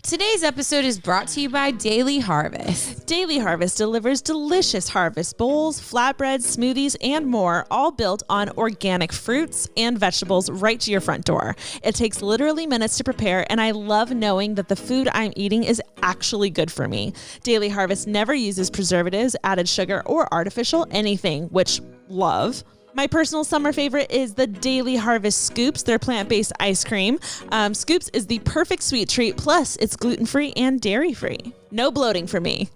Today's episode is brought to you by Daily Harvest. Daily Harvest delivers delicious harvest bowls, flatbreads, smoothies, and more, all built on organic fruits and vegetables right to your front door. It takes literally minutes to prepare, and I love knowing that the food I'm eating is actually good for me. Daily Harvest never uses preservatives, added sugar, or artificial anything, which love. My personal summer favorite is the Daily Harvest Scoops, their plant-based ice cream. Scoops is the perfect sweet treat, plus it's gluten-free and dairy-free. No bloating for me.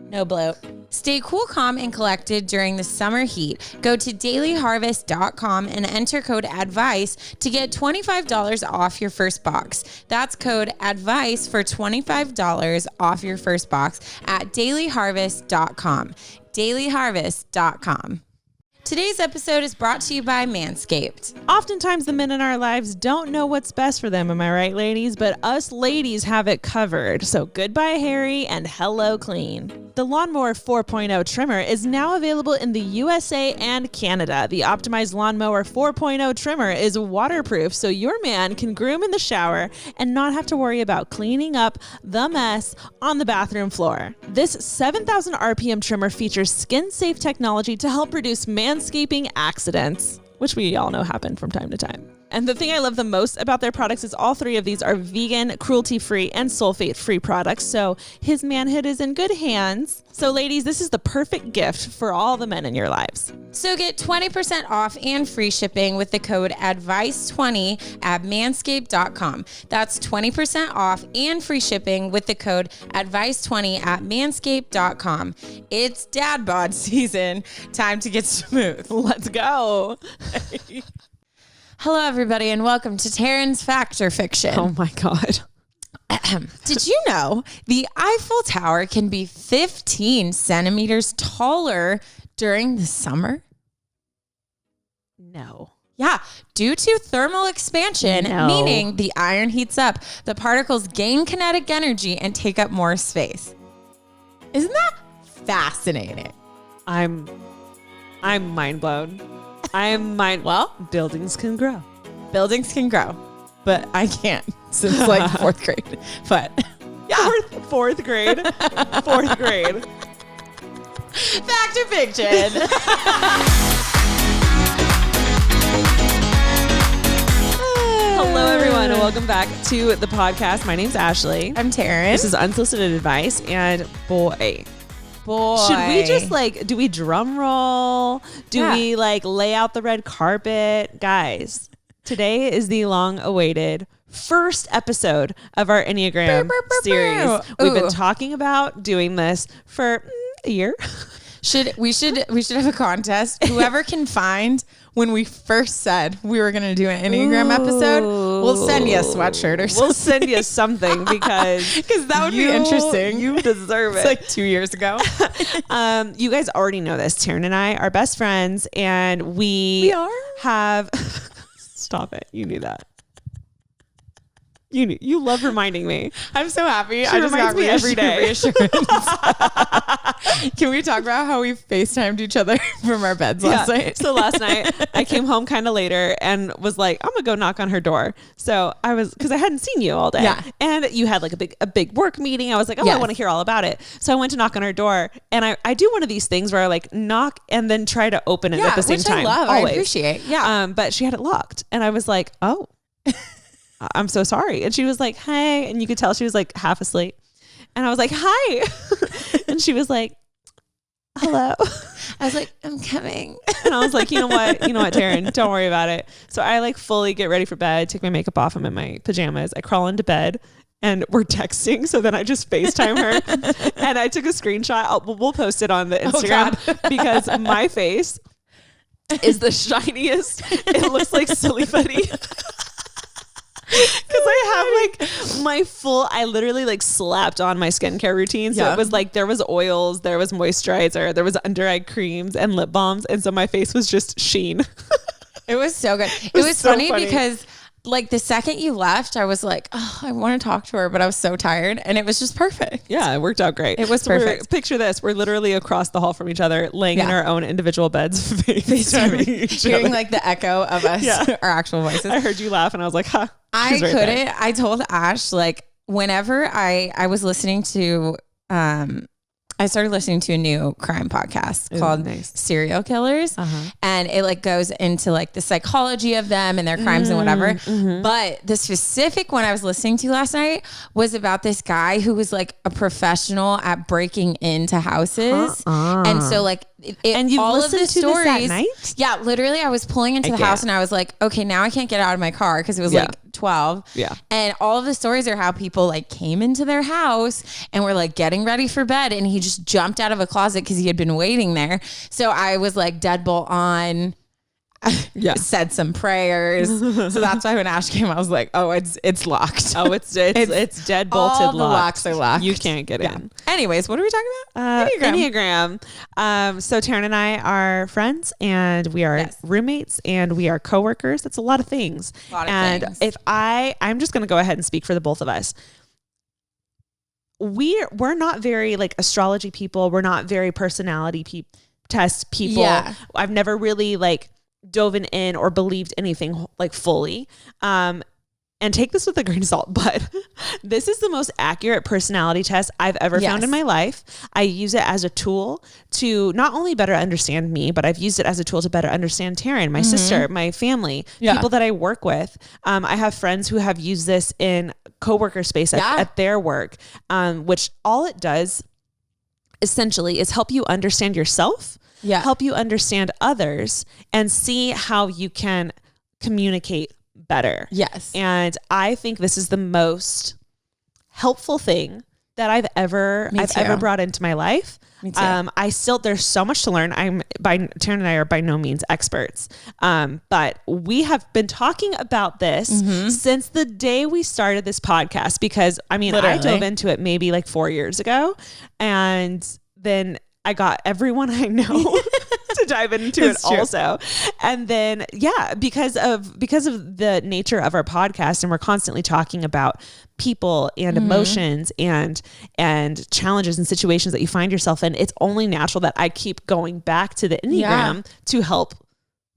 No bloat. Stay cool, calm, and collected during the summer heat. Go to dailyharvest.com and enter code ADVICE to get $25 off your first box. That's code ADVICE for $25 off your first box at dailyharvest.com. dailyharvest.com. Today's episode is brought to you by Manscaped. Oftentimes the men in our lives don't know what's best for them, am I right, ladies? But us ladies have it covered. So goodbye hairy and hello clean. The Lawnmower 4.0 trimmer is now available in the USA and Canada. The optimized Lawnmower 4.0 trimmer is waterproof, so your man can groom in the shower and not have to worry about cleaning up the mess on the bathroom floor. This 7,000 RPM trimmer features skin-safe technology to help reduce manscaping accidents, which we all know happen from time to time. And the thing I love the most about their products is all three of these are vegan, cruelty-free, and sulfate-free products, so his manhood is in good hands. So ladies, this is the perfect gift for all the men in your lives. So get 20% off and free shipping with the code ADVICE20 at manscaped.com. That's 20% off and free shipping with the code ADVICE20 at manscaped.com. It's dad bod season. Time to get smooth. Let's go. Hello, everybody, and welcome to Taryne's Fact or Fiction. Oh my God. Did you know the Eiffel Tower can be 15 centimeters taller during the summer? No. Yeah, due to thermal expansion, meaning the iron heats up, the particles gain kinetic energy and take up more space. Isn't that fascinating? I'm mind blown. Well, buildings can grow. Buildings can grow, but I can't since like fourth grade. But yeah, Fourth grade. Fourth grade. Fact or fiction? Hello, everyone, and welcome back to the podcast. My name's Ashley. I'm Taryne. This is Unsolicited Advice, and boy. Should we just do we drum roll? Do we lay out the red carpet? Guys, today is the long awaited first episode of our Enneagram series. We've been talking about doing this for a year. We should have a contest. Whoever can find when we first said we were going to do an Enneagram episode, we'll send you a sweatshirt or something. We'll send you something because that would be interesting. You deserve it. It's like 2 years ago. You guys already know this. Taryne and I are best friends, and we have. Stop it! You knew that. You love reminding me. I'm so happy. I just got me every day. Reassurance. Can we talk about how we FaceTimed each other from our beds last night? So last night I came home kind of later and was like, I'm gonna go knock on her door. So I was, because I hadn't seen you all day. Yeah. And you had like a big work meeting. I was like, I want to hear all about it. So I went to knock on her door, and I do one of these things where I like knock and then try to open it at the same time. I love. Always. I appreciate. Yeah. But she had it locked, and I was like, oh. I'm so sorry. And she was like, hi. And you could tell she was like half asleep. And I was like, hi. And she was like, hello. I was like, I'm coming. And I was like, you know what, Taryne, don't worry about it. So I like fully get ready for bed, take my makeup off. I'm in my pajamas. I crawl into bed and we're texting. So then I just FaceTime her and I took a screenshot. We'll post it on the Instagram because my face is the shiniest. It looks like Silly Putty. Because I have I literally like slapped on my skincare routine. So it was like, there was oils, there was moisturizer, there was under eye creams and lip balms. And so my face was just sheen. It was so good. It was so funny because like the second you left, I was like, oh, I want to talk to her, but I was so tired, and it was just perfect. Yeah, it worked out great. It was perfect. Picture this. We're literally across the hall from each other, laying in our own individual beds, FaceTiming each other. Hearing like the echo of us, our actual voices. I heard you laugh and I was like, huh. I couldn't. I told Ash, like, whenever I was listening to, I started listening to a new crime podcast called Serial Killers. And it like goes into like the psychology of them and their crimes and whatever. But the specific one I was listening to last night was about this guy who was like a professional at breaking into houses. And so like, and you all listened of the to stories, this at night? Yeah, literally I was pulling into the house and I was like, okay, now I can't get out of my car because it was like 12. Yeah. And all of the stories are how people like came into their house and were like getting ready for bed and he just jumped out of a closet because he had been waiting there. So I was like deadbolt on. Said some prayers. So that's why when Ash came, I was like, oh, it's locked. Oh, it's dead bolted. All the locks are locked. You can't get in. Anyways, what are we talking about? Enneagram. So Taryne and I are friends and we are roommates and we are coworkers. That's a lot of things. Things. If I'm just going to go ahead and speak for the both of us. We're not very like astrology people. We're not very personality test people. Yeah. I've never really like dove in or believed anything like fully. And take this with a grain of salt, but this is the most accurate personality test I've ever found in my life. I use it as a tool to not only better understand me, but I've used it as a tool to better understand Taryne, my sister, my family, people that I work with. I have friends who have used this in coworker space at their work, which all it does essentially is help you understand yourself, help you understand others, and see how you can communicate better. Yes. And I think this is the most helpful thing that I've ever brought into my life. Me too. There's so much to learn. Taryne and I are by no means experts. But we have been talking about this since the day we started this podcast, because I mean, I dove into it maybe like 4 years ago, and then I got everyone I know to dive into it also. And then, because of the nature of our podcast, and we're constantly talking about people and emotions and challenges and situations that you find yourself in, it's only natural that I keep going back to the Enneagram to help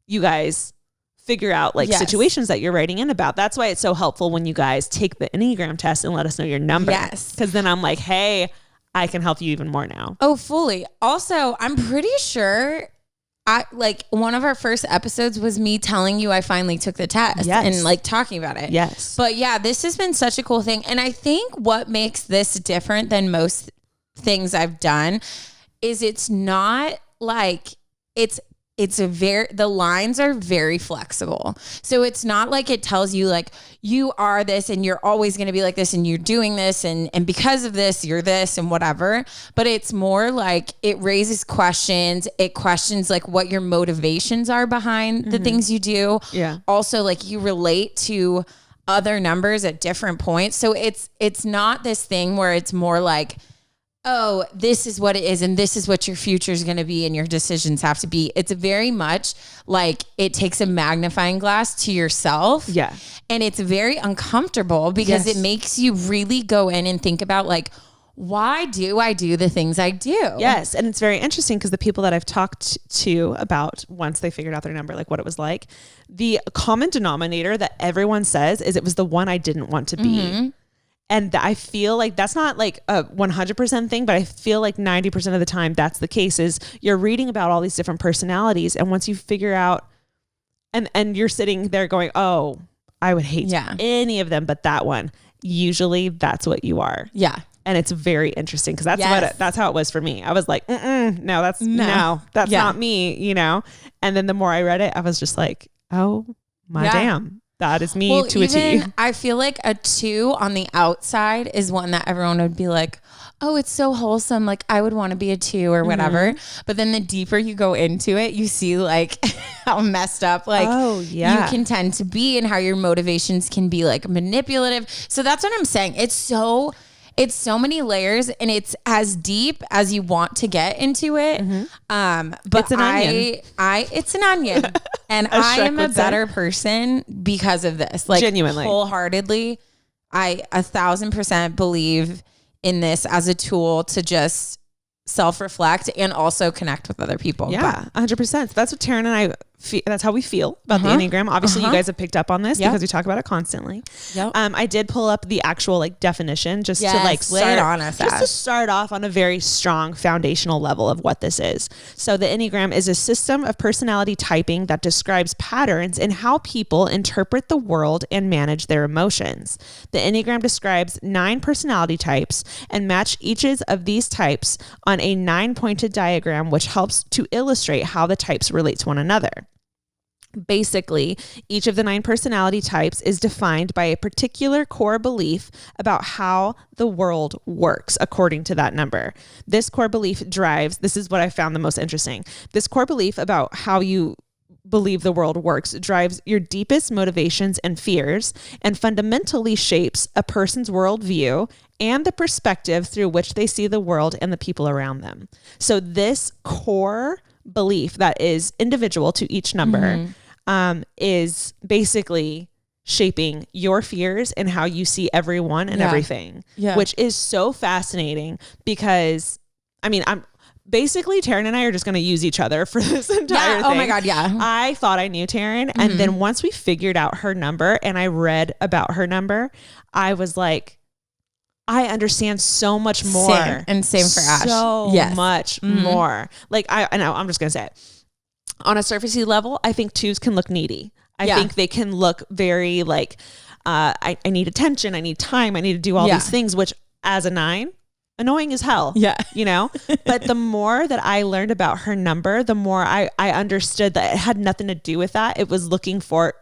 you guys figure out like situations that you're writing in about. That's why it's so helpful when you guys take the Enneagram test and let us know your number. Yes. Because then I'm like, hey, I can help you even more now. Oh, fully. Also, I'm pretty sure one of our first episodes was me telling you I finally took the test and like talking about it. Yes. But yeah, this has been such a cool thing. And I think what makes this different than most things I've done is it's not like the lines are very flexible. So it's not like it tells you like you are this and you're always going to be like this and you're doing this and because of this you're this and whatever. But it's more like it raises questions. It questions like what your motivations are behind the things you do. Yeah. Also, like you relate to other numbers at different points. So it's not this thing where it's more like, oh, this is what it is and this is what your future is going to be and your decisions have to be. It's very much like it takes a magnifying glass to yourself. Yeah. And it's very uncomfortable because it makes you really go in and think about like, why do I do the things I do? Yes. And it's very interesting because the people that I've talked to about once they figured out their number, like what it was like, the common denominator that everyone says is it was the one I didn't want to be. And I feel like that's not like a 100% thing, but I feel like 90% of the time that's the case. Is you're reading about all these different personalities. And once you figure out and you're sitting there going, oh, I would hate any of them, but that one, usually that's what you are. Yeah. And it's very interesting because that's how it was for me. I was like, no, that's not me, you know? And then the more I read it, I was just like, oh my damn. That is me to a T. I feel like a 2 on the outside is one that everyone would be like, oh, it's so wholesome. Like I would want to be a 2 or whatever. But then the deeper you go into it, you see like how messed up like you can tend to be and how your motivations can be like manipulative. So that's what I'm saying. It's so many layers and it's as deep as you want to get into it. But it's an onion. It's an onion. And I am a better person because of this. Like genuinely, wholeheartedly, I 1,000% believe in this as a tool to just self-reflect and also connect with other people. Yeah, 100%. That's what Taryne and I that's how we feel about the Enneagram. Obviously, you guys have picked up on this because we talk about it constantly. Yep. I did pull up the actual like definition just to like lay it on us, just to start off on a very strong foundational level of what this is. So the Enneagram is a system of personality typing that describes patterns in how people interpret the world and manage their emotions. The Enneagram describes 9 personality types and match each of these types on a 9-pointed diagram, which helps to illustrate how the types relate to one another. Basically, each of the 9 personality types is defined by a particular core belief about how the world works according to that number. This core belief drives, this is what I found the most interesting. This core belief about how you believe the world works drives your deepest motivations and fears and fundamentally shapes a person's worldview and the perspective through which they see the world and the people around them. So this core belief that is individual to each number is basically shaping your fears and how you see everyone and everything, which is so fascinating because, I mean, I'm basically Taryne and I are just going to use each other for this entire thing. Oh my God. Yeah. I thought I knew Taryne. And then once we figured out her number and I read about her number, I was like, I understand so much more. Same for Ash. So much more. Like I know I'm just going to say it. On a surfacey level, I think 2s can look needy. I think they can look very like, I need attention. I need time. I need to do all these things, which as a 9, annoying as hell. Yeah. You know, but the more that I learned about her number, the more I understood that it had nothing to do with that. It was looking for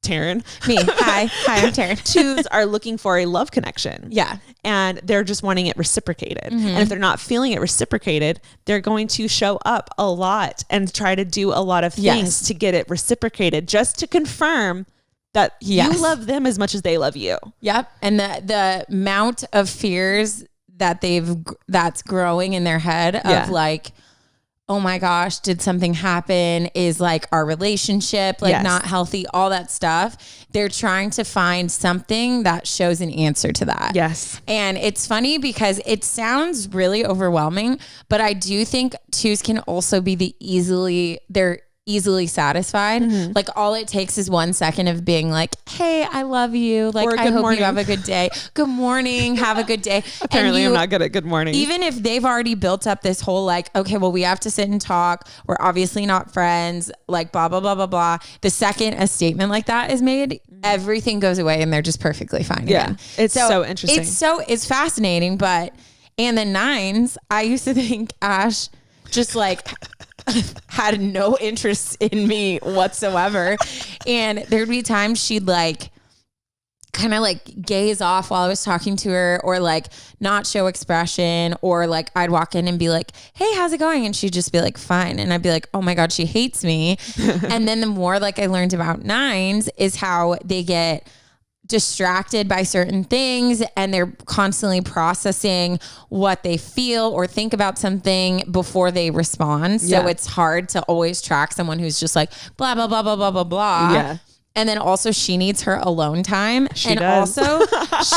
Taryne. Me. Hi, I'm Taryne. 2s are looking for a love connection. Yeah. And they're just wanting it reciprocated. And if they're not feeling it reciprocated, they're going to show up a lot and try to do a lot of things to get it reciprocated, just to confirm that you love them as much as they love you. Yep. And the amount of fears that that's growing in their head of like, oh my gosh, did something happen? Is like our relationship like not healthy? All that stuff. They're trying to find something that shows an answer to that. Yes. And it's funny because it sounds really overwhelming, but I do think 2s can also be they're easily satisfied. Like all it takes is 1 second of being like, hey, I love you. Like, I hope you have a good day. Good morning. Have a good day. Apparently I'm not good at good morning. Even if they've already built up this whole like, okay, well, we have to sit and talk. We're obviously not friends, like blah, blah, blah, blah, blah. The second a statement like that is made, everything goes away and they're just perfectly fine again. It's so interesting. It's fascinating, and the 9s, I used to think Ash just like had no interest in me whatsoever. And there'd be times she'd like kind of like gaze off while I was talking to her, or like not show expression, or like I'd walk in and be like, hey, how's it going? And she'd just be like, fine. And I'd be like, oh my God, she hates me. And then the more like I learned about 9s is how they get distracted by certain things and they're constantly processing what they feel or think about something before they respond. So it's hard to always track someone who's just like blah, blah, blah, blah, blah, blah, blah. Yeah. And then also she needs her alone time. She does. Also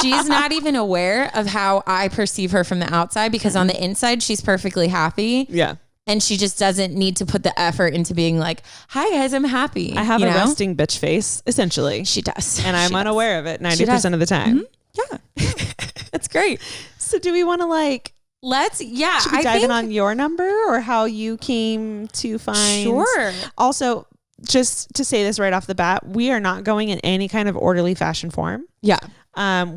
she's not even aware of how I perceive her from the outside, because on the inside, she's perfectly happy. Yeah. And she just doesn't need to put the effort into being like, hi guys, I'm happy. I have a resting bitch face, essentially. She does. And I'm unaware of it 90% of the time. Yeah. That's great. So do we want to like, should we dive in on your number or how you came to find? Sure. Also, just to say this right off the bat, we are not going in any kind of orderly fashion form. Yeah.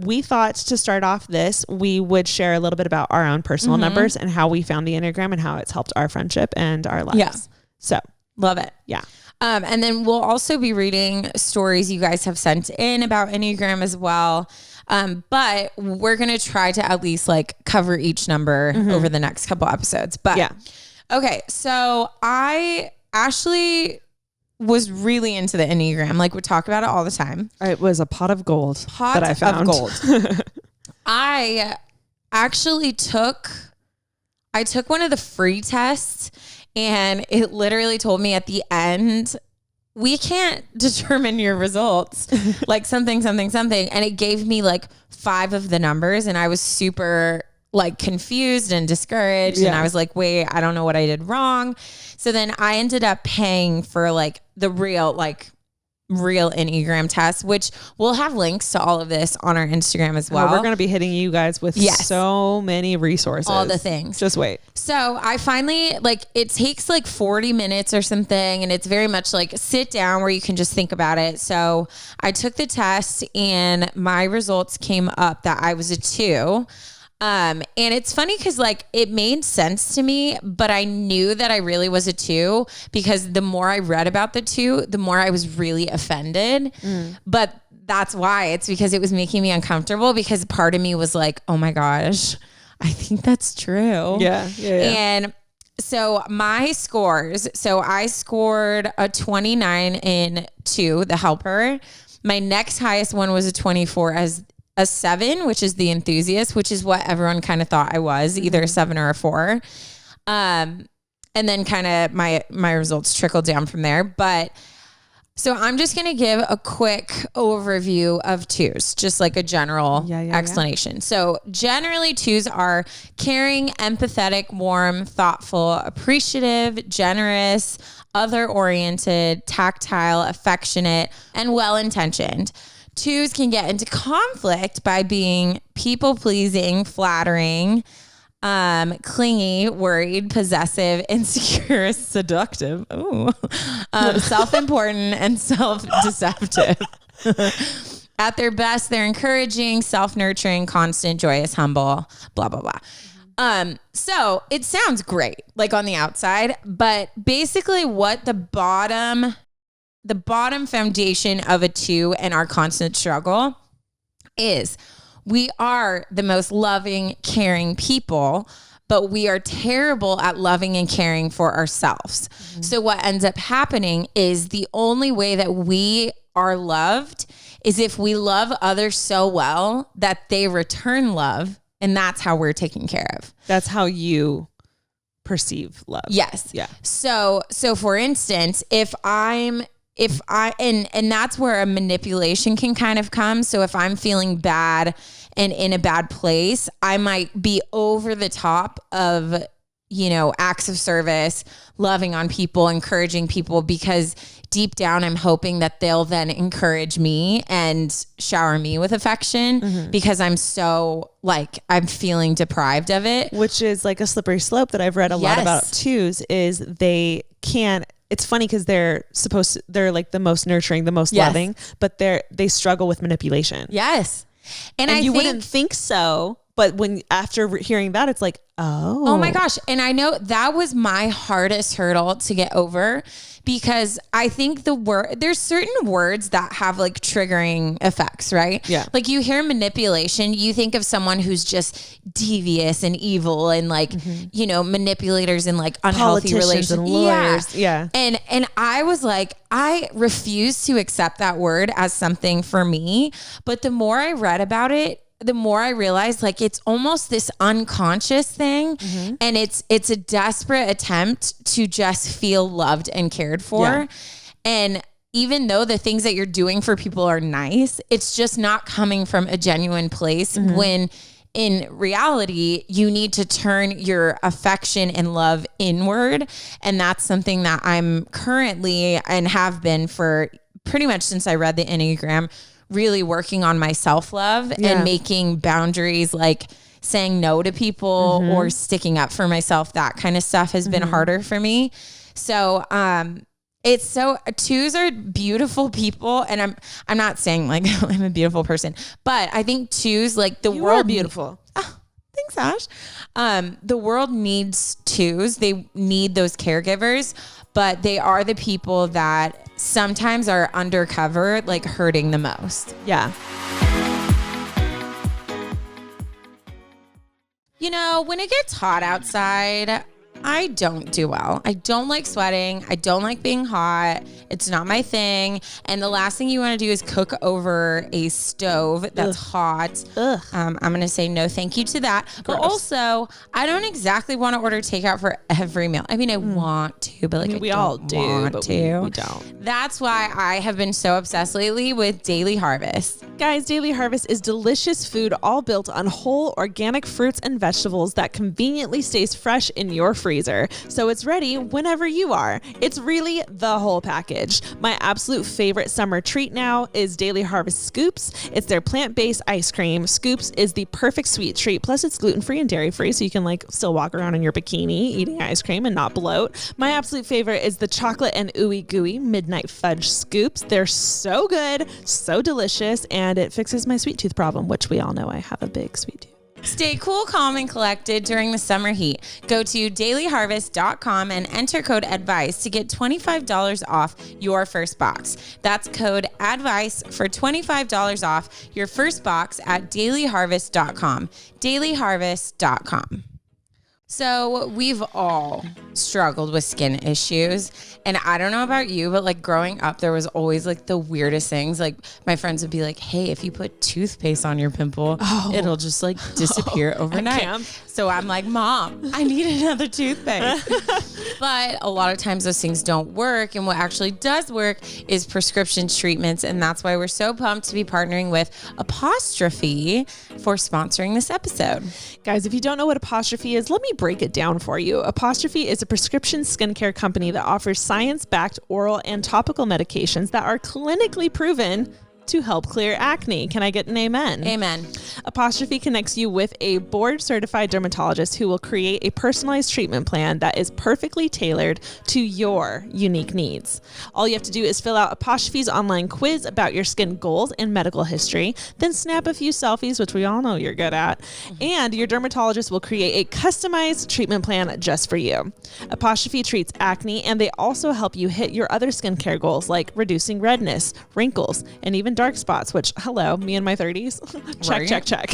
We thought to start off this, we would share a little bit about our own personal numbers and how we found the Enneagram and how it's helped our friendship and our lives. Yeah. So love it. Yeah. And then we'll also be reading stories you guys have sent in about Enneagram as well. But we're going to try to at least like cover each number over the next couple episodes. But yeah. Okay. So Ashley was really into the Enneagram. Like we talk about it all the time. It was a pot of gold that I found. I actually took one of the free tests, and it literally told me at the end, we can't determine your results, like something. And it gave me like 5 of the numbers, and I was super like confused and discouraged. And I was like, wait, I don't know what I did wrong. So then I ended up paying for like the real Enneagram test, which we'll have links to all of this on our Instagram as well. We're going to be hitting you guys with so many resources. All the things. Just wait. So I finally, like, it takes like 40 minutes or something. And it's very much like sit down where you can just think about it. So I took the test and my results came up that I was a 2. And it's funny because like it made sense to me, but I knew that I really was a 2 because the more I read about the 2, the more I was really offended. But that's why. It's because it was making me uncomfortable because part of me was like, oh my gosh, I think that's true. Yeah. And so my scores, so I scored a 29 in 2, the helper. My next highest one was a 24 as a 7, which is the enthusiast, which is what everyone kind of thought I was, either a 7 or a 4. And then kind of my results trickled down from there. But so I'm just going to give a quick overview of 2s, just like a general explanation. So generally 2s are caring, empathetic, warm, thoughtful, appreciative, generous, other-oriented, tactile, affectionate, and well-intentioned. 2s can get into conflict by being people-pleasing, flattering, clingy, worried, possessive, insecure, seductive, self-important, and self-deceptive. At their best, they're encouraging, self-nurturing, constant, joyous, humble, blah, blah, blah. So it sounds great, like on the outside, but basically what the bottom foundation of a 2 and our constant struggle is we are the most loving, caring people, but we are terrible at loving and caring for ourselves. So what ends up happening is the only way that we are loved is if we love others so well that they return love. And that's how we're taken care of. That's how you perceive love. Yes. Yeah. So for instance, and that's where a manipulation can kind of come. So if I'm feeling bad and in a bad place, I might be over the top of, acts of service, loving on people, encouraging people, because deep down I'm hoping that they'll then encourage me and shower me with affection because I'm so I'm feeling deprived of it. Which is like a slippery slope that I've read a lot about 2s is they can't. It's funny because they're like the most nurturing, the most loving, but they struggle with manipulation. Yes. And you wouldn't think so, but after hearing that, it's like, oh my gosh. And I know that was my hardest hurdle to get over because I think there's certain words that have like triggering effects, right? Yeah. Like you hear manipulation, you think of someone who's just devious and evil and manipulators in like unhealthy relations and lawyers. Yeah. And I was like, I refuse to accept that word as something for me. But the more I read about it, the more I realized like it's almost this unconscious thing and it's a desperate attempt to just feel loved and cared for. Yeah. And even though the things that you're doing for people are nice, it's just not coming from a genuine place when in reality, you need to turn your affection and love inward. And that's something that I'm currently and have been for pretty much since I read the Enneagram, really working on my self-love and making boundaries, like saying no to people or sticking up for myself. That kind of stuff has been harder for me. So, 2s are beautiful people. And I'm not saying like I'm a beautiful person, but I think 2s, like the world are beautiful. Oh, thanks, Ash. The world needs 2s. They need those caregivers, but they are the people that sometimes are undercover, like hurting the most. Yeah. When it gets hot outside, I don't do well. I don't like sweating. I don't like being hot. It's not my thing. And the last thing you want to do is cook over a stove that's hot. I'm going to say no thank you to that. Gross. But also, I don't exactly want to order takeout for every meal. I mean, I want to, but like we I all don't do, want but to. we don't. That's why I have been so obsessed lately with Daily Harvest. Guys, Daily Harvest is delicious food all built on whole organic fruits and vegetables that conveniently stays fresh in your freezer. So it's ready whenever you are. It's really the whole package. My absolute favorite summer treat now is Daily Harvest Scoops. It's their plant-based ice cream. Scoops is the perfect sweet treat. Plus it's gluten-free and dairy-free, so you can like still walk around in your bikini eating ice cream and not bloat. My absolute favorite is the chocolate and ooey gooey midnight fudge scoops. They're so good, so delicious, and it fixes my sweet tooth problem, which we all know I have a big sweet tooth. Stay cool, calm, and collected during the summer heat. Go to dailyharvest.com and enter code ADVICE to get $25 off your first box. That's code ADVICE for $25 off your first box at dailyharvest.com. dailyharvest.com. So we've all struggled with skin issues. And I don't know about you, but like growing up, there was always like the weirdest things. Like my friends would be like, hey, if you put toothpaste on your pimple, it'll just like disappear overnight. So I'm like, Mom, I need another toothpaste. But a lot of times those things don't work. And what actually does work is prescription treatments. And that's why we're so pumped to be partnering with Apostrophe for sponsoring this episode. Guys, if you don't know what Apostrophe is, let me break it down for you. Apostrophe is a prescription skincare company that offers science-backed oral and topical medications that are clinically proven to help clear acne. Can I get an amen? Amen. Apostrophe connects you with a board-certified dermatologist who will create a personalized treatment plan that is perfectly tailored to your unique needs. All you have to do is fill out Apostrophe's online quiz about your skin goals and medical history, then snap a few selfies, which we all know you're good at, and your dermatologist will create a customized treatment plan just for you. Apostrophe treats acne, and they also help you hit your other skincare goals like reducing redness, wrinkles, and even dark spots, which, hello, me in my 30s. check.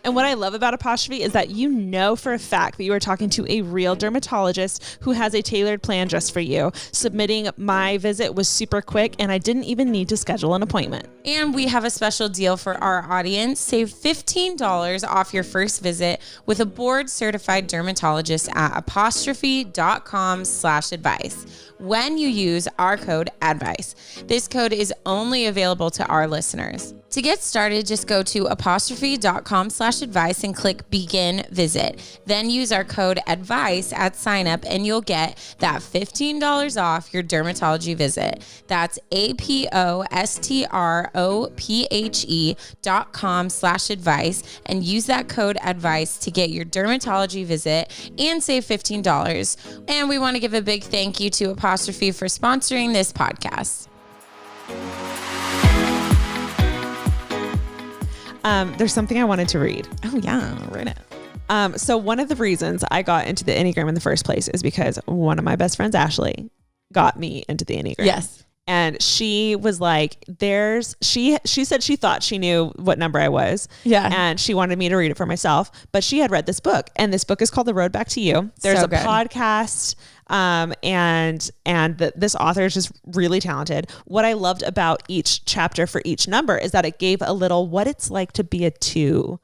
And what I love about Apostrophe is that you know for a fact that you are talking to a real dermatologist who has a tailored plan just for you. Submitting my visit was super quick, and I didn't even need to schedule an appointment. And we have a special deal for our audience. Save $15 off your first visit with a board-certified dermatologist at apostrophe.com/advice when you use our code ADVICE. This code is only available to our listeners. To get started, just go to apostrophe.com/advice and click begin visit. Then use our code ADVICE at sign up and you'll get that $15 off your dermatology visit. That's apostrophe.com/advice and use that code ADVICE to get your dermatology visit and save $15. And we want to give a big thank you to Apostrophe for sponsoring this podcast. There's something I wanted to read. Oh yeah, read it. So one of the reasons I got into the Enneagram in the first place is because one of my best friends, Ashley, got me into the Enneagram. Yes. And she was like, she said she thought she knew what number I was. Yeah. And she wanted me to read it for myself, but she had read this book, and this book is called The Road Back to You. There's So a good. podcast. This author is just really talented. What I loved about each chapter for each number is that it gave a little what it's like to be a 2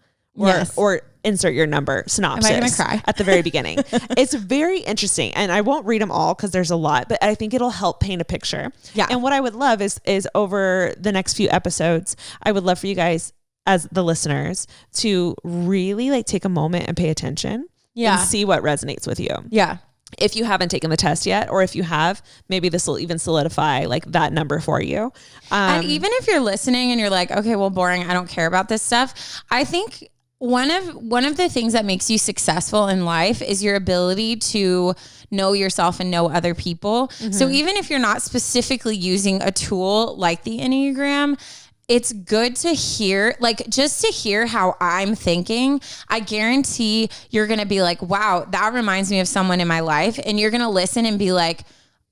or insert your number synopsis. Am I gonna cry? At the very beginning. It's very interesting, and I won't read them all because there's a lot, but I think it'll help paint a picture. Yeah. And what I would love is over the next few episodes, I would love for you guys as the listeners to really like take a moment and pay attention and see what resonates with you. Yeah. If you haven't taken the test yet, or if you have, maybe this will even solidify like that number for you. And even if you're listening and you're like, okay, well, boring, I don't care about this stuff. I think one of the things that makes you successful in life is your ability to know yourself and know other people. Mm-hmm. So even if you're not specifically using a tool like the Enneagram, it's good to hear, like just to hear how I'm thinking. I guarantee you're going to be like, wow, that reminds me of someone in my life. And you're going to listen and be like,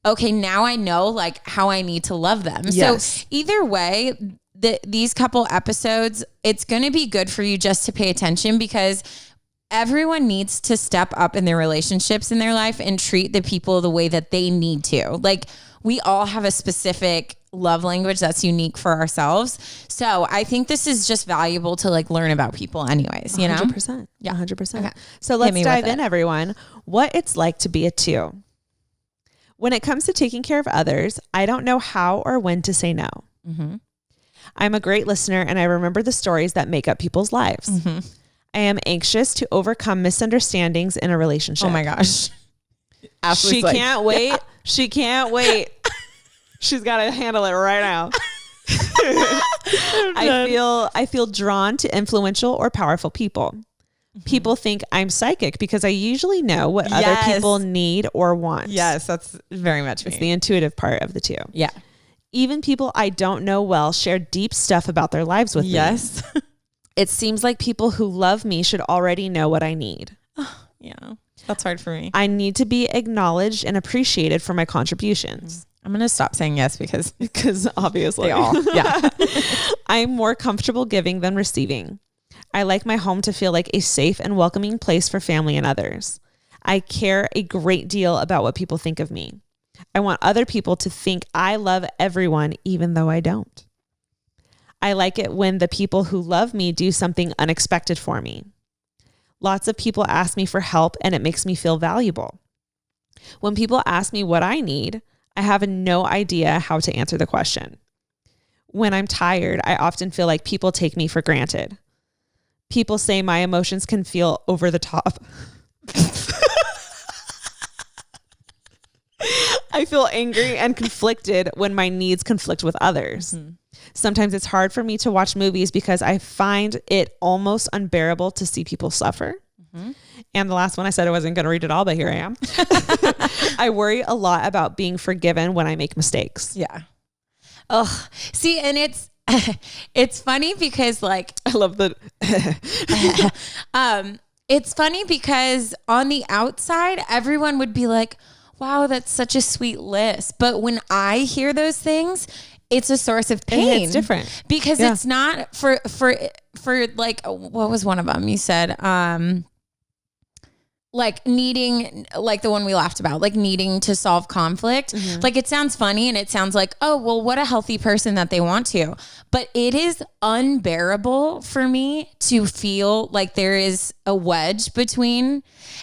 okay, now I know like how I need to love them. Yes. So either way, these couple episodes, it's going to be good for you just to pay attention, because everyone needs to step up in their relationships in their life and treat the people the way that they need to. Like, we all have a specific love language that's unique for ourselves. So I think this is just valuable to like learn about people anyways, you know? 100%. Yeah. 100%. Okay. So let's dive in, everyone. What it's like to be a 2. When it comes to taking care of others, I don't know how or when to say no. Mm-hmm. I'm a great listener and I remember the stories that make up people's lives. Mm-hmm. I am anxious to overcome misunderstandings in a relationship. Oh my gosh. She can't wait. Yeah. She can't wait. She's got to handle it right now. I feel drawn to influential or powerful people. Mm-hmm. People think I'm psychic because I usually know what other people need or want. Yes, that's very much me. It's the intuitive part of the 2. Yeah. Even people I don't know well share deep stuff about their lives with me. Yes. It seems like people who love me should already know what I need. Yeah, that's hard for me. I need to be acknowledged and appreciated for my contributions. I'm going to stop saying yes because obviously they all. Yeah. I'm more comfortable giving than receiving. I like my home to feel like a safe and welcoming place for family and others. I care a great deal about what people think of me. I want other people to think I love everyone, even though I don't. I like it when the people who love me do something unexpected for me. Lots of people ask me for help and it makes me feel valuable. When people ask me what I need, I have no idea how to answer the question. When I'm tired, I often feel like people take me for granted. People say my emotions can feel over the top. I feel angry and conflicted when my needs conflict with others. Mm-hmm. Sometimes it's hard for me to watch movies because I find it almost unbearable to see people suffer. Mm-hmm. And the last one, I said I wasn't going to read it all, but here I am. I worry a lot about being forgiven when I make mistakes. Yeah. Oh, see, and it's funny because like, I love the, it's funny because on the outside, everyone would be like, wow, that's such a sweet list. But when I hear those things, it's a source of pain. It's different because it's not for like, what was one of them? You said, like needing, like the one we laughed about, like needing to solve conflict. Mm-hmm. Like it sounds funny and it sounds like, oh, well, what a healthy person that they want to. But it is unbearable for me to feel like there is a wedge between.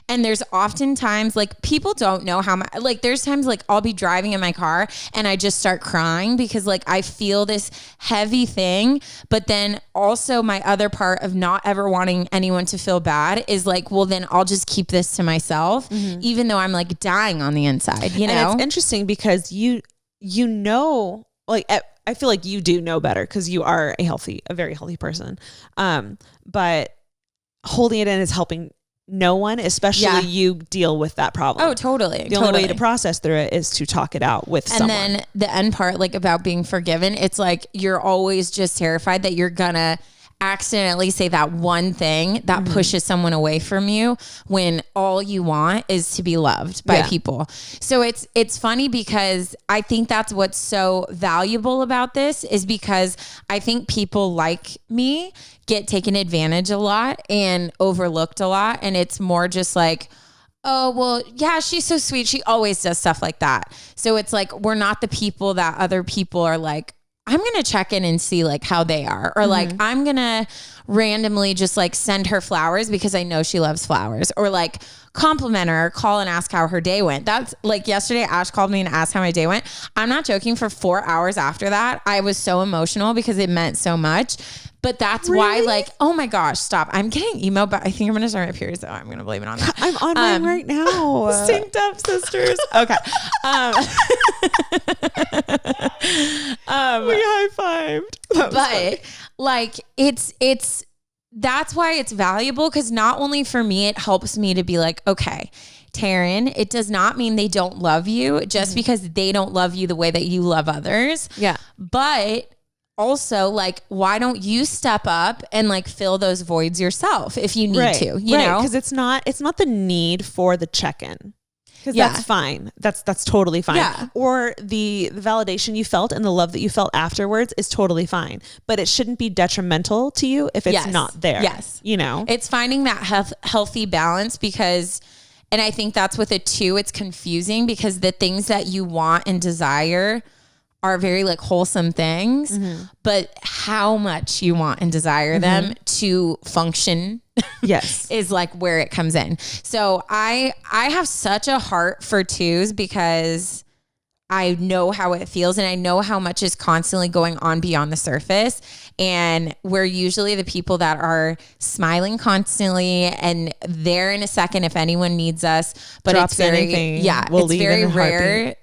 And there's oftentimes like people don't know how much, like there's times like I'll be driving in my car and I just start crying because like I feel this heavy thing. But then also my other part of not ever wanting anyone to feel bad is like, well, then I'll just keep this to myself, even though I'm like dying on the inside, you know? And it's interesting because you know, like I feel like you do know better because you are a very healthy person. But holding it in is helping no one, especially you, deal with that problem. Oh, totally. The only way to process through it is to talk it out with someone. And then the end part, like about being forgiven, it's like you're always just terrified that you're gonna accidentally say that one thing that pushes someone away from you when all you want is to be loved by people. So it's funny because I think that's what's so valuable about this is because I think people like me get taken advantage a lot and overlooked a lot. And it's more just like, oh, well, yeah, she's so sweet. She always does stuff like that. So it's like, we're not the people that other people are like, I'm going to check in and see like how they are. Or like, I'm going to randomly just like send her flowers because I know she loves flowers, or like compliment her or call and ask how her day went. That's like yesterday, Ash called me and asked how my day went. I'm not joking. For 4 hours after that, I was so emotional because it meant so much. But that's why, like, oh my gosh, stop. I'm getting emo, but I think I'm going to start my periods, so I'm going to blame it on that. I'm on mine right now. Synced up, sisters. Okay. We high-fived. But funny. Like, that's why it's valuable, because not only for me, it helps me to be like, okay, Taryne, it does not mean they don't love you just because they don't love you the way that you love others. Yeah. But also, like, why don't you step up and like fill those voids yourself if you need to, you know? Because it's not the need for the check-in. Because that's fine. That's totally fine. Yeah. Or the validation you felt and the love that you felt afterwards is totally fine. But it shouldn't be detrimental to you if it's not there. Yes. You know? It's finding that healthy balance because, and I think that's with it too, it's confusing because the things that you want and desire are very like wholesome things, but how much you want and desire them to function is like where it comes in. So I have such a heart for 2s because I know how it feels and I know how much is constantly going on beyond the surface. And we're usually the people that are smiling constantly and there in a second if anyone needs us. But Drops it's very, anything, it's very rare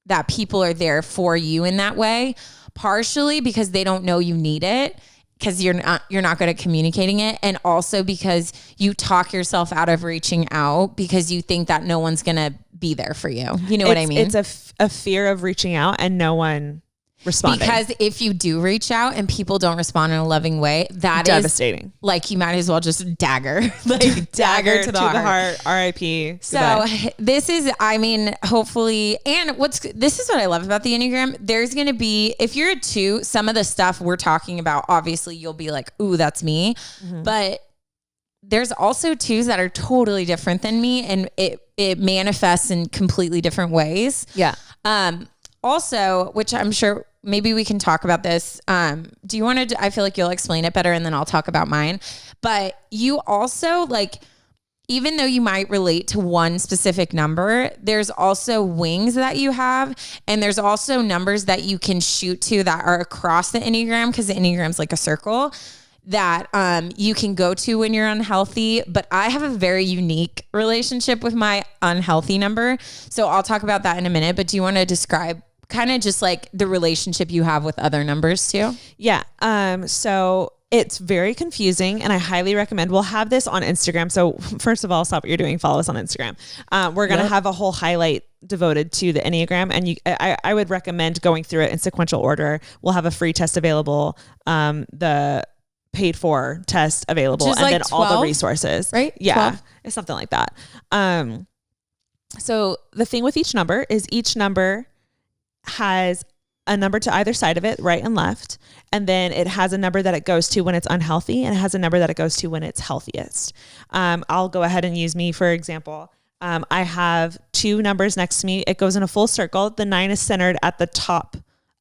that people are there for you in that way, partially because they don't know you need it because you're not good at communicating it. And also because you talk yourself out of reaching out because you think that no one's going to be there for you. You know what I mean? It's a fear of reaching out and no one responding. Because if you do reach out and people don't respond in a loving way, that devastating. Is like, you might as well just dagger, like dagger to the heart. R.I.P. So this is, I mean, hopefully, and this is what I love about the Enneagram. There's going to be, if you're a 2, some of the stuff we're talking about, obviously you'll be like, ooh, that's me. But there's also 2s that are totally different than me and it manifests in completely different ways. Yeah. Also, which I'm sure maybe we can talk about this. Do you want to, I feel like you'll explain it better and then I'll talk about mine. But you also like, even though you might relate to one specific number, there's also wings that you have. And there's also numbers that you can shoot to that are across the Enneagram because the Enneagram's like a circle that you can go to when you're unhealthy. But I have a very unique relationship with my unhealthy number. So I'll talk about that in a minute. But do you want to describe kind of just like the relationship you have with other numbers too? Yeah. So it's very confusing and I highly recommend, we'll have this on Instagram. So first of all, stop what you're doing. Follow us on Instagram. We're going to have a whole highlight devoted to the Enneagram. And I would recommend going through it in sequential order. We'll have a free test available. The paid for test available and like then 12, all the resources, right? Yeah. 12? It's something like that. So the thing with each number is each number has a number to either side of it, right and left. And then it has a number that it goes to when it's unhealthy and it has a number that it goes to when it's healthiest. I'll go ahead and use me, for example. I have 2 numbers next to me. It goes in a full circle. The 9 is centered at the top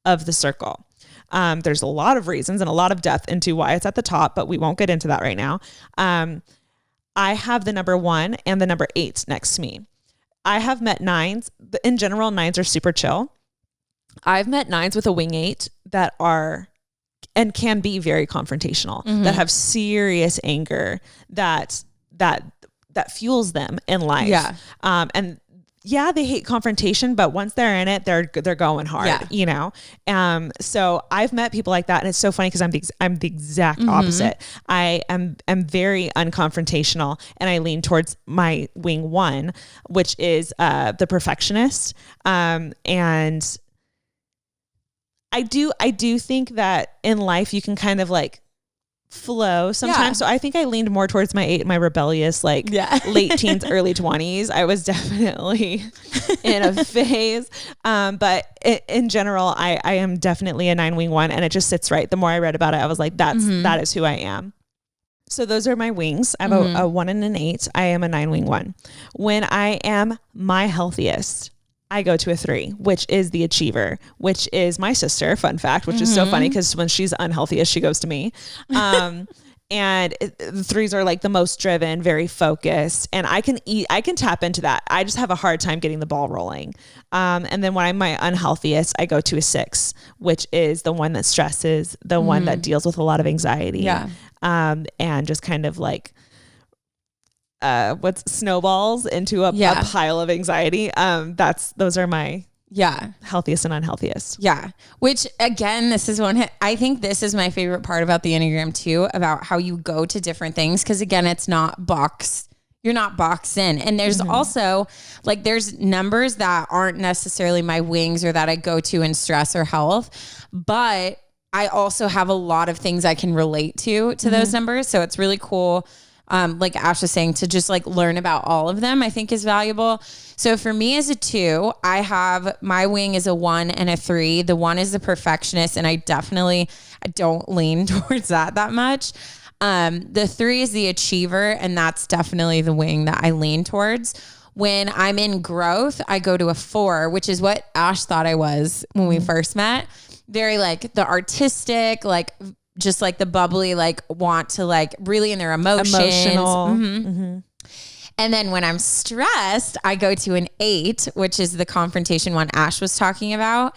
of the circle. There's a lot of reasons and a lot of depth into why it's at the top, but we won't get into that right now. I have the number 1 and the number 8 next to me. I have met 9s. In general, 9s are super chill. I've met 9s with a wing 8 that are and can be very confrontational, that have serious anger that fuels them in life. Yeah. And yeah, they hate confrontation, but once they're in it, they're going hard, you know? So I've met people like that. And it's so funny because I'm the exact opposite. I am very unconfrontational and I lean towards my wing 1, which is, the perfectionist. And I do think that in life you can kind of like flow sometimes. Yeah. So I think I leaned more towards my 8, my rebellious, like late teens, early 20s. I was definitely in a phase. But in general, I am definitely a 9 wing 1 and it just sits right. The more I read about it, I was like, that is who I am. So those are my wings. I have a 1 and an 8. I am a 9 wing 1. When I am my healthiest, I go to a 3, which is the achiever, which is my sister, fun fact, which is so funny because when she's unhealthiest, she goes to me. And the 3s are like the most driven, very focused, and I can tap into that. I just have a hard time getting the ball rolling. And then when I'm my unhealthiest, I go to a 6, which is the one that stresses, the one that deals with a lot of anxiety. Yeah. And just kind of like, snowballs into a pile of anxiety. Those are my healthiest and unhealthiest. Yeah. Which again, I think this is my favorite part about the Enneagram too, about how you go to different things. Cause again, it's not you're not boxed in. And there's also like, there's numbers that aren't necessarily my wings or that I go to in stress or health, but I also have a lot of things I can relate to those numbers. So it's really cool. like Ash was saying, to just like learn about all of them, I think is valuable. So for me as a 2, I have my wing is a 1 and a 3. The 1 is the perfectionist, and I don't lean towards that much. The 3 is the achiever, and that's definitely the wing that I lean towards. When I'm in growth, I go to a 4, which is what Ash thought I was when we first met. Very like the artistic, like just like the bubbly, like want to like really in their emotions. Emotional. Mm-hmm. And then when I'm stressed, I go to an 8, which is the confrontation one Ash was talking about.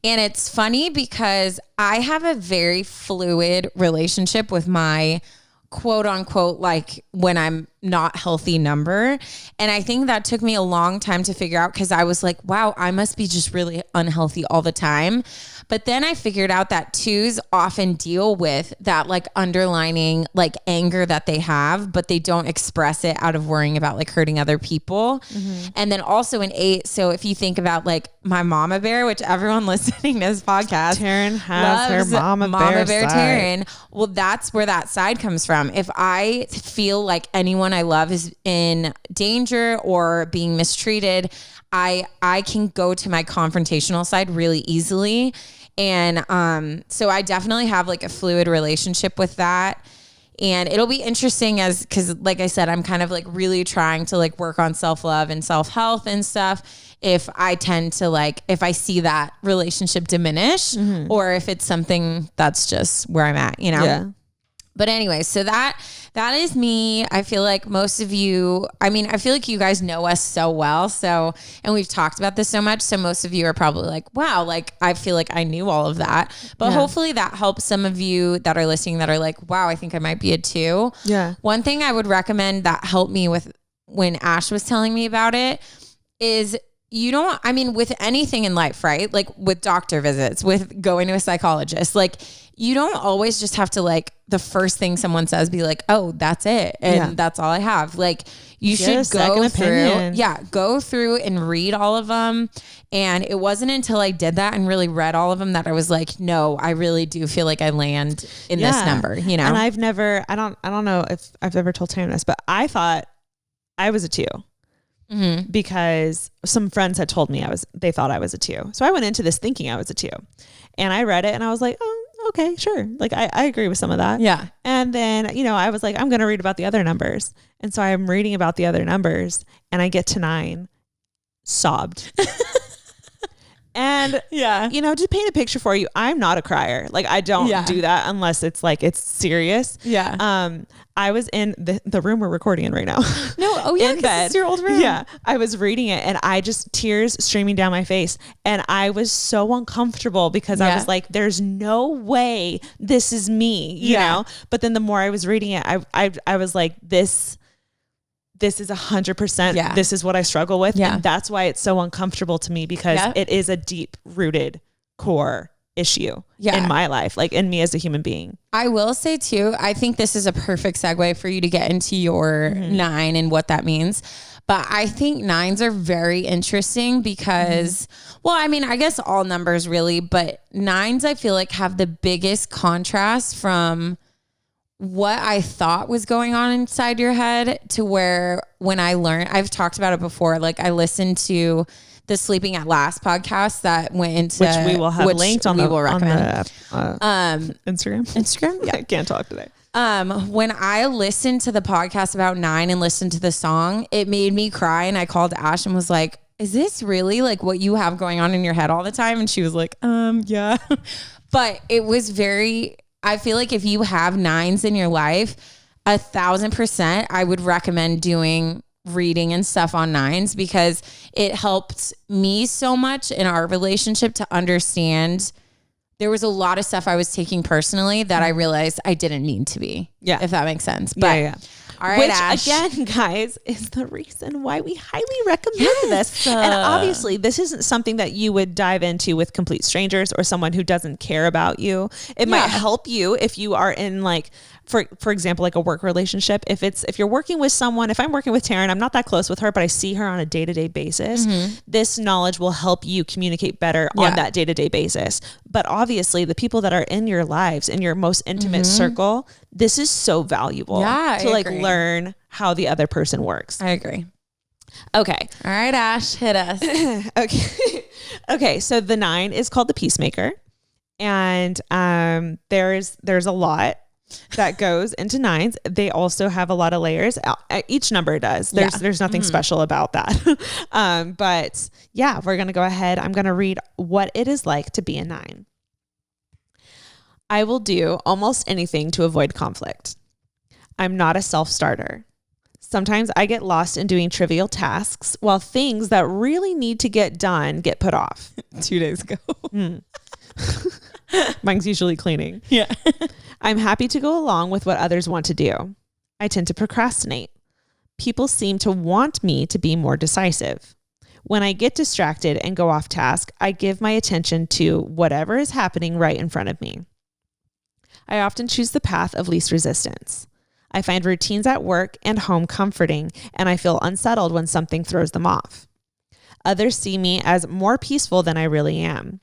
And it's funny because I have a very fluid relationship with my quote unquote, like when I'm not healthy number. And I think that took me a long time to figure out, because I was like, wow, I must be just really unhealthy all the time. But then I figured out that 2s often deal with that like underlining like anger that they have, but they don't express it out of worrying about like hurting other people. Mm-hmm. And then also an 8. So if you think about like my mama bear, which everyone listening to this podcast, Taryne has her mama bear Taryne. Well, that's where that side comes from. If I feel like anyone I love is in danger or being mistreated, I can go to my confrontational side really easily. And so I definitely have like a fluid relationship with that. And it'll be interesting because like I said, I'm kind of like really trying to like work on self-love and self-health and stuff. If I tend to like, if I see that relationship diminish, mm-hmm. or if it's something that's just where I'm at, you know? Yeah. But anyway, so that is me. I feel like most of you, I mean, I feel like you guys know us so well. So, and we've talked about this so much. So most of you are probably like, wow, like I feel like I knew all of that. But hopefully that helps some of you that are listening that are like, wow, I think I might be a 2. Yeah. One thing I would recommend that helped me with when Ash was telling me about it is with anything in life, right? Like with doctor visits, with going to a psychologist, like you don't always just have to like the first thing someone says be like, oh, that's it. And that's all I have. Like you should go through and read all of them. And it wasn't until I did that and really read all of them that I was like, no, I really do feel like I land in this number, you know? And I don't know if I've ever told Taryne this, but I thought I was a 2. Mm-hmm. Because some friends had told me they thought I was a 2. So I went into this thinking I was a 2, and I read it and I was like, oh, okay, sure. Like I agree with some of that. Yeah. And then, I was like, I'm going to read about the other numbers. And so I'm reading about the other numbers and I get to 9, sobbed. And to paint a picture for you, I'm not a crier. Like I don't do that unless it's like, it's serious. Yeah. I was in the room we're recording in right now. No. Oh yeah. In bed. It's your old room. Yeah. I was reading it and I just tears streaming down my face. And I was so uncomfortable because I was like, there's no way this is me, you know? But then the more I was reading it, I was like, this is 100%. This is what I struggle with. Yeah. And that's why it's so uncomfortable to me, because it is a deep rooted core issue in my life, like in me as a human being. I will say too, I think this is a perfect segue for you to get into your 9 and what that means. But I think 9s are very interesting because, well, I mean, I guess all numbers really, but 9s I feel like have the biggest contrast from what I thought was going on inside your head to where when I learned, I've talked about it before, like I listened to the Sleeping at Last podcast that went into, which we will have linked on Instagram. Instagram. Yeah. I can't talk today. When I listened to the podcast about 9 and listened to the song, it made me cry. And I called Ash and was like, is this really like what you have going on in your head all the time? And she was like, yeah. But it was I feel like if you have 9s in your life, 1,000%, I would recommend doing reading and stuff on 9s, because it helped me so much in our relationship to understand there was a lot of stuff I was taking personally that I realized I didn't need to be. Yeah. If that makes sense. But all right, which Ash, again, guys, is the reason why we highly recommend this. And obviously this isn't something that you would dive into with complete strangers or someone who doesn't care about you. It might help you if you are in like for example, like a work relationship, if you're working with someone, if I'm working with Taryne, I'm not that close with her, but I see her on a day-to-day basis. This knowledge will help you communicate better on that day-to-day basis. But obviously the people that are in your lives, in your most intimate circle, this is so valuable to like learn how the other person works. I agree. Okay. All right, Ash, hit us. Okay. Okay. So the 9 is called the peacemaker. And there's a lot that goes into 9s. They also have a lot of layers. Each number does. There's nothing special about that. But yeah, we're going to go ahead. I'm going to read what it is like to be a 9. I will do almost anything to avoid conflict. I'm not a self-starter. Sometimes I get lost in doing trivial tasks while things that really need to get done get put off. 2 days ago. Mine's usually cleaning. Yeah. I'm happy to go along with what others want to do. I tend to procrastinate. People seem to want me to be more decisive. When I get distracted and go off task, I give my attention to whatever is happening right in front of me. I often choose the path of least resistance. I find routines at work and home comforting, and I feel unsettled when something throws them off. Others see me as more peaceful than I really am.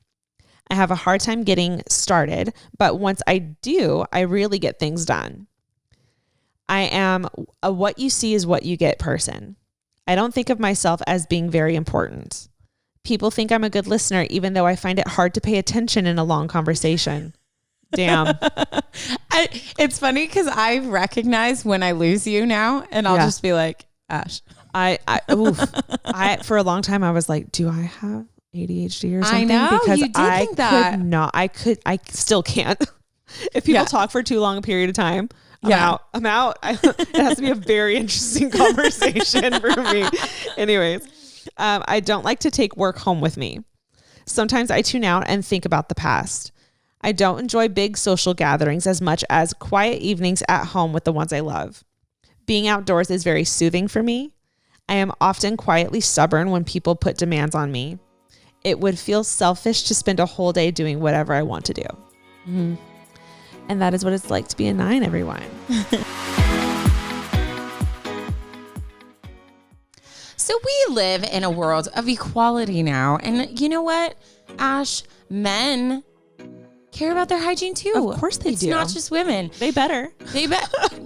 I have a hard time getting started, but once I do, I really get things done. I am a what you see is what you get person. I don't think of myself as being very important. People think I'm a good listener, even though I find it hard to pay attention in a long conversation. Damn. It's funny because I recognize when I lose you now, and I'll just be like, Ash. I for a long time I was like, do I have ADHD or something? I know, because you did I think that. could not. I still can't. If people talk for too long a period of time, I'm out. It has to be a very interesting conversation for me. Anyways, I don't like to take work home with me. Sometimes I tune out and think about the past. I don't enjoy big social gatherings as much as quiet evenings at home with the ones I love. Being outdoors is very soothing for me. I am often quietly stubborn when people put demands on me. It would feel selfish to spend a whole day doing whatever I want to do. Mm-hmm. And that is what it's like to be a 9, everyone. So we live in a world of equality now. And you know what, Ash? Men care about their hygiene too. Of course they do. It's not just women. They better.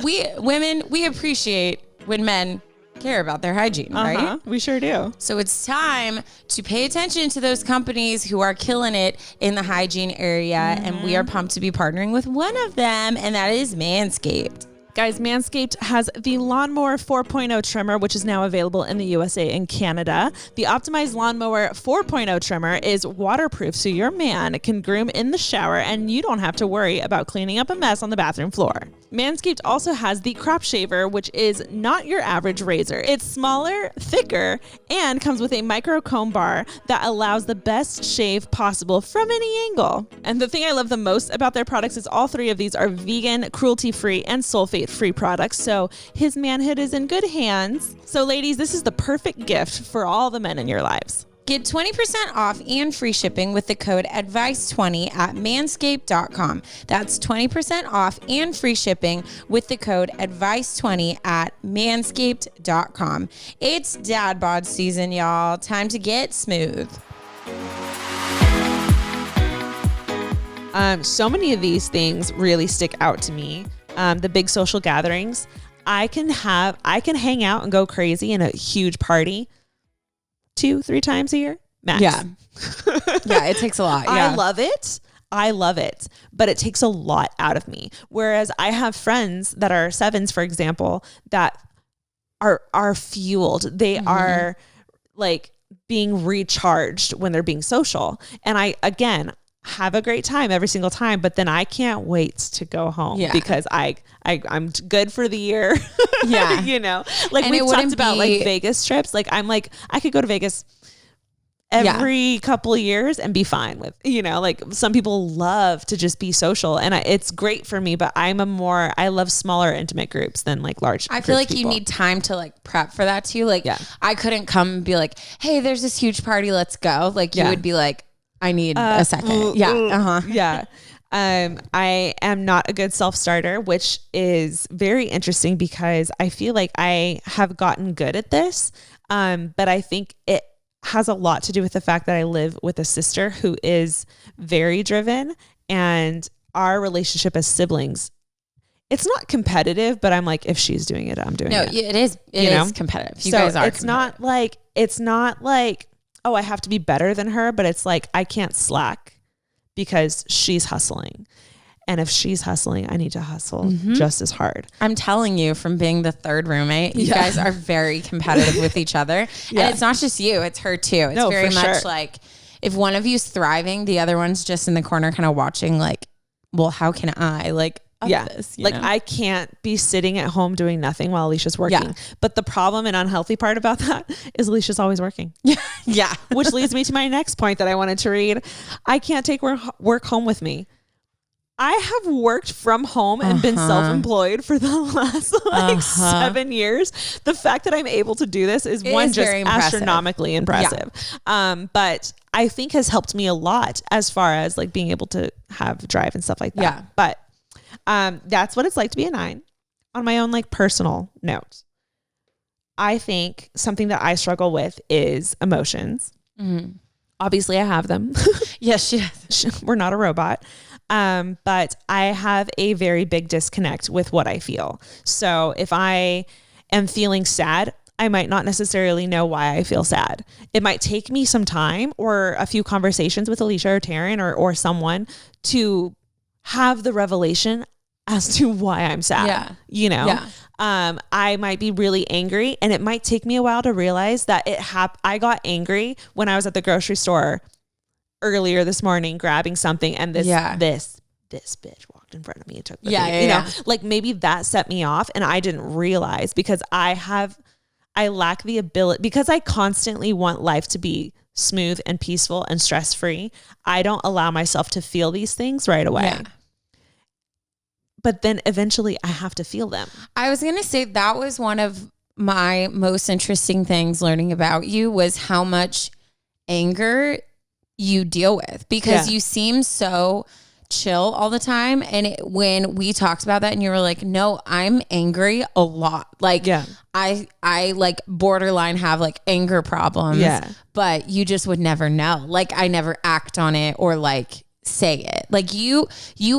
We appreciate when men care about their hygiene, right? We sure do. So it's time to pay attention to those companies who are killing it in the hygiene area. And we are pumped to be partnering with one of them, and that is Manscaped. Guys, Manscaped has the Lawnmower 4.0 trimmer, which is now available in the USA and Canada. The optimized Lawnmower 4.0 trimmer is waterproof, so your man can groom in the shower and you don't have to worry about cleaning up a mess on the bathroom floor. Manscaped also has the Crop Shaver, which is not your average razor. It's smaller, thicker, and comes with a micro comb bar that allows the best shave possible from any angle. And the thing I love the most about their products is all 3 of these are vegan, cruelty-free, and sulfate-free products, so his manhood is in good hands. So ladies, this is the perfect gift for all the men in your lives. Get 20% off and free shipping with the code ADVICE20 at manscaped.com. That's 20% off and free shipping with the code ADVICE20 at manscaped.com. It's dad bod season, y'all. Time to get smooth. So many of these things really stick out to me. The big social gatherings. I can hang out and go crazy in a huge party 2-3 times a year max. Yeah. Yeah, it takes a lot. Yeah. I love it, but it takes a lot out of me. Whereas I have friends that are 7s, for example, that are fueled. They are like being recharged when they're being social. And I, again, have a great time every single time, but then I can't wait to go home because I'm good for the year. Yeah. You know, like we've talked about like Vegas trips. Like I'm like, I could go to Vegas every couple of years and be fine with, you know, like some people love to just be social and it's great for me, but I love smaller intimate groups than like large. I feel like you need time to like prep for that too. Like I couldn't come and be like, hey, there's this huge party, let's go. Like you would be like, I need a second. Yeah. Yeah. I am not a good self-starter, which is very interesting because I feel like I have gotten good at this. But I think it has a lot to do with the fact that I live with a sister who is very driven, and our relationship as siblings, it's not competitive, but I'm like, if she's doing it, I'm doing it. No, it is. It is competitive. You guys are. It's not like, oh, I have to be better than her, but it's like, I can't slack because she's hustling. And if she's hustling, I need to hustle just as hard. I'm telling you, from being the third roommate, you guys are very competitive with each other. And it's not just you, it's her too. It's very much like, if one of you's thriving, the other one's just in the corner kind of watching like, well, how can I this? Like, I can't be sitting at home doing nothing while Alicia's working. Yeah. But the problem and unhealthy part about that is Alicia's always working. Yeah. Which leads me to my next point that I wanted to read. I can't take work home with me. I have worked from home and been self-employed for the last 7 years. The fact that I'm able to do this is just astronomically impressive. Yeah. But I think has helped me a lot as far as like being able to have drive and stuff like that. Yeah. But that's what it's like to be a 9. On my own like personal note, I think something that I struggle with is emotions. Mm-hmm. Obviously I have them. Yes, she does. We're not a robot. But I have a very big disconnect with what I feel. So if I am feeling sad, I might not necessarily know why I feel sad. It might take me some time or a few conversations with Alicia or Taryne or someone to have the revelation as to why I'm sad. Yeah. You know, I might be really angry, and it might take me a while to realize that I got angry when I was at the grocery store earlier this morning grabbing something, and this bitch walked in front of me and took the thing. You know, like maybe that set me off and I didn't realize, because I lack the ability, because I constantly want life to be smooth and peaceful and stress-free. I don't allow myself to feel these things right away. Yeah. But then eventually I have to feel them. I was going to say that was one of my most interesting things learning about you, was how much anger you deal with, because you seem so chill all the time. And when we talked about that and you were like, no, I'm angry a lot. Like I like borderline have like anger problems, but you just would never know. Like I never act on it or like say it. Like you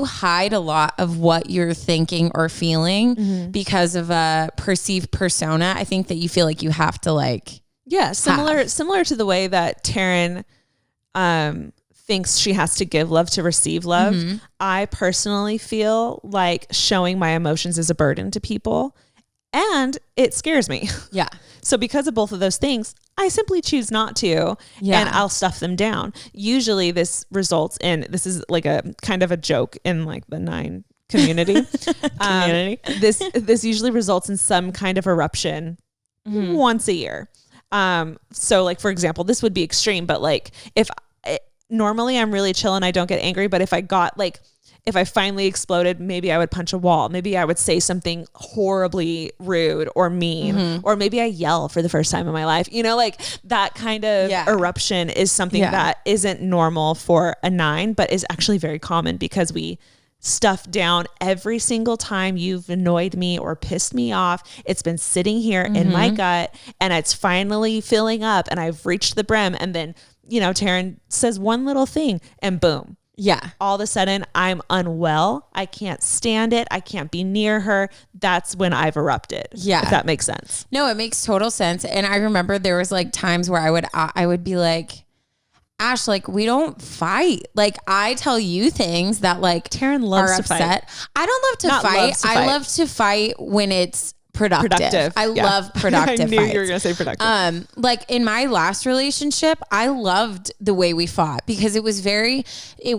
hide a lot of what you're thinking or feeling because of a perceived persona. I think that you feel like you have to like, similar to the way that Taryne thinks she has to give love to receive love. I personally feel like showing my emotions is a burden to people, and it scares me. Yeah. So because of both of those things, I simply choose not to, and I'll stuff them down. Usually this results in, this is like a kind of a joke in like the 9 community. This usually results in some kind of eruption once a year. So like, for example, this would be extreme, but like normally I'm really chill and I don't get angry, but if I finally exploded, maybe I would punch a wall. Maybe I would say something horribly rude or mean, or maybe I yell for the first time in my life. You know, like that kind of eruption is something that isn't normal for a 9, but is actually very common, because we stuff down every single time you've annoyed me or pissed me off. It's been sitting here in my gut, and it's finally filling up, and I've reached the brim. And then, you know, Taryne says one little thing and boom. Yeah. All of a sudden I'm unwell. I can't stand it. I can't be near her. That's when I've erupted. Yeah. If that makes sense. No, it makes total sense. And I remember there was like times where I would be like, Ash, like we don't fight. Like I tell you things that like Taryne loves are to upset. Fight. I don't love to fight. I love to fight when it's productive. I love productive I knew fights. You were going to say productive. Like in my last relationship, I loved the way we fought, because it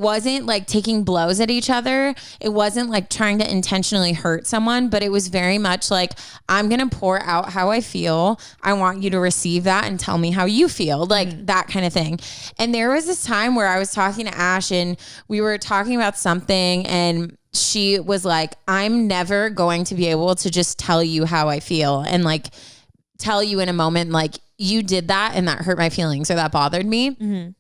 wasn't like taking blows at each other. It wasn't like trying to intentionally hurt someone, but it was very much like, I'm going to pour out how I feel. I want you to receive that and tell me how you feel, like that kind of thing. And there was this time where I was talking to Ash and we were talking about something, and she was like, I'm never going to be able to just tell you how I feel and like tell you in a moment, like you did that and that hurt my feelings or that bothered me.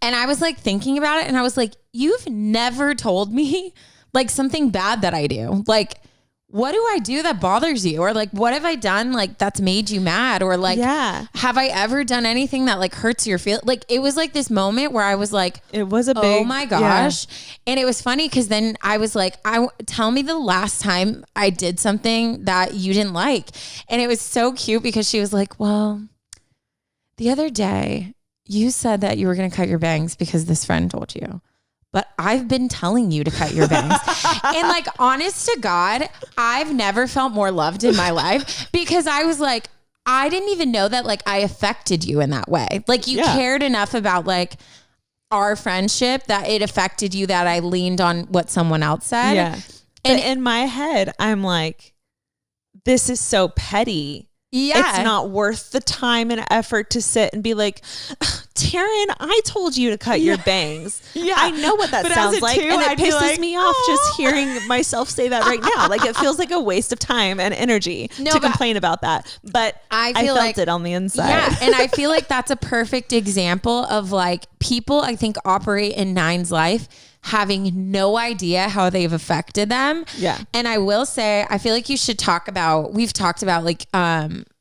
And I was like thinking about it and I was like, you've never told me like something bad that I do. Like, what do I do that bothers you? Or like, what have I done like that's made you mad? Or like, have I ever done anything that like hurts your feel? Like, it was like this moment where I was like, it was a big, oh my gosh. And it was funny because then I was like, tell me the last time I did something that you didn't like. And it was so cute because she was like, well, the other day you said that you were going to cut your bangs because this friend told you. But I've been telling you to cut your bangs. And like, honest to God, I've never felt more loved in my life because I was like, I didn't even know that like I affected you in that way. Like you cared enough about like our friendship that it affected you that I leaned on what someone else said. Yeah. And in my head, I'm like, this is so petty. Yeah. It's not worth the time and effort to sit and be like, Taryne, I told you to cut your bangs. Yeah. I know what that sounds like. And it pisses me off just hearing myself say that right now. Like it feels like a waste of time and energy to complain about that. But I felt it on the inside. Yeah. And I feel like that's a perfect example of like people I think operate in Nine's life having no idea how they've affected them. Yeah. And I will say, I feel like you should we've talked about like,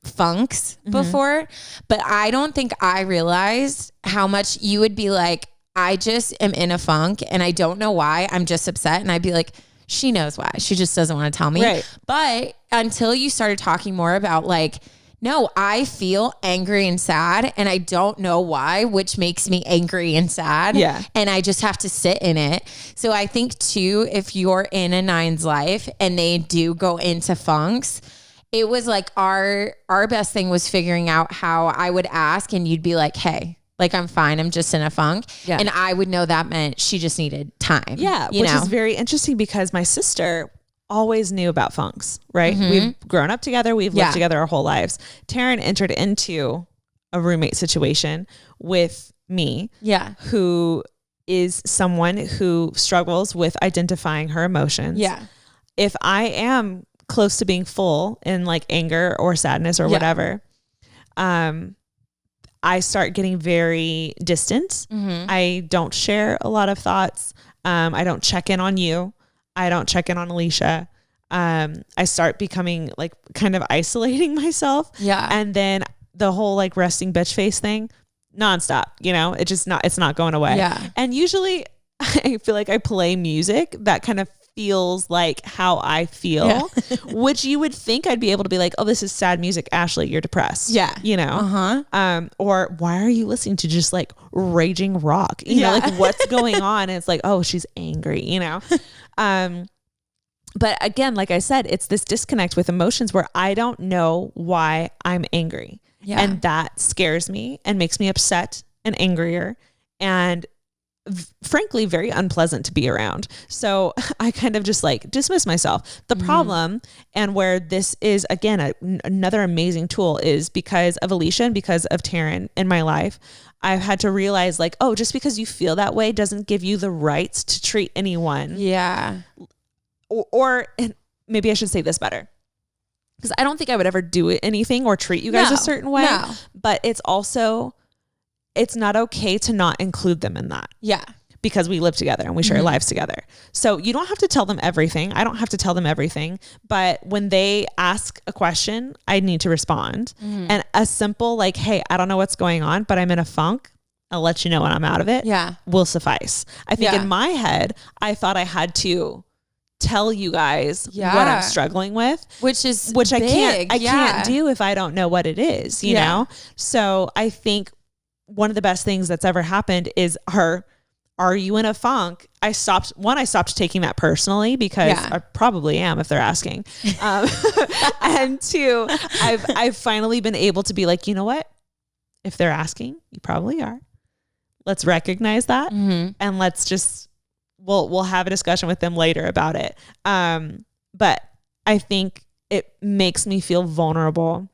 funks before, but I don't think I realized how much you would be like, I just am in a funk and I don't know why. I'm just upset. And I'd be like, she knows why. She just doesn't want to tell me. Right. But until you started talking more about like, no, I feel angry and sad and I don't know why, which makes me angry and sad. Yeah. And I just have to sit in it. So I think too, if you're in a Nine's life and they do go into funks, it was like our best thing was figuring out how I would ask and you'd be like, hey, like, I'm fine. I'm just in a funk. Yeah. And I would know that meant she just needed time. Yeah. Which is very interesting because my sister always knew about funks, right? We've grown up together. We've lived together our whole lives. Taryne entered into a roommate situation with me, who is someone who struggles with identifying her emotions. Yeah. If I am close to being full in like anger or sadness or whatever, I start getting very distant. I don't share a lot of thoughts. I don't check in on you. I don't check in on Alicia. I start becoming like kind of isolating myself. Yeah. And then the whole like resting bitch face thing, nonstop, you know, it's not going away. Yeah. And usually I feel like I play music that kind of feels like how I feel, which you would think I'd be able to be like, oh, this is sad music. Ashley, you're depressed. Yeah. You know? Or why are you listening to just like raging rock? You know, like what's going on? And it's like, oh, she's angry, you know? But again, like I said, it's this disconnect with emotions where I don't know why I'm angry. Yeah. And that scares me and makes me upset and angrier and frankly, very unpleasant to be around. So I kind of just like dismiss myself. The problem, and where this is again, another amazing tool, is because of Alicia and because of Taryne in my life, I've had to realize like, oh, just because you feel that way doesn't give you the rights to treat anyone. Yeah. Or and maybe I should say this better, because I don't think I would ever do anything or treat you guys a certain way, but it's also, it's not okay to not include them in that. Yeah. Because we live together and we share lives together. So you don't have to tell them everything. I don't have to tell them everything, but when they ask a question, I need to respond. And a simple like, hey, I don't know what's going on, but I'm in a funk. I'll let you know when I'm out of it. Yeah. Will suffice. I think in my head, I thought I had to tell you guys what I'm struggling with, which big. I can't do if I don't know what it is, you know? So I think one of the best things that's ever happened is are you in a funk? I stopped taking that personally because I probably am if they're asking. And two, I've finally been able to be like, you know what? If they're asking, you probably are. Let's recognize that. And let's just, we'll have a discussion with them later about it. But I think it makes me feel vulnerable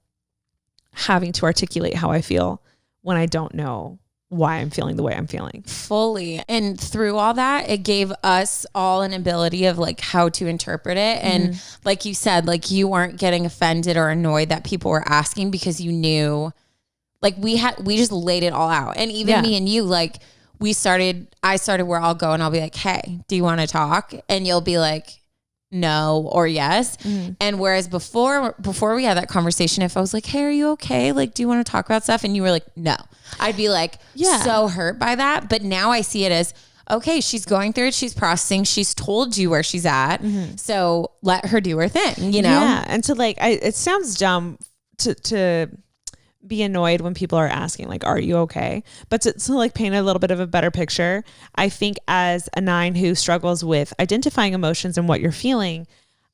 having to articulate how I feel when I don't know why I'm feeling the way I'm feeling. Fully. And through all that, it gave us all an ability of like how to interpret it. And like you said, like you weren't getting offended or annoyed that people were asking because you knew like we just laid it all out. And even me and you, like I started where I'll go and I'll be like, hey, do you want to talk? And you'll be like, no or yes. And whereas before we had that conversation, if I was like, hey, are you okay? Like, do you want to talk about stuff? And you were like, no, I'd be like, so hurt by that. But now I see it as, okay, she's going through it. She's processing. She's told you where she's at. So let her do her thing, you know? Yeah. And to like, it sounds dumb to be annoyed when people are asking like, are you okay? But to like paint a little bit of a better picture, I think as a 9 who struggles with identifying emotions and what you're feeling,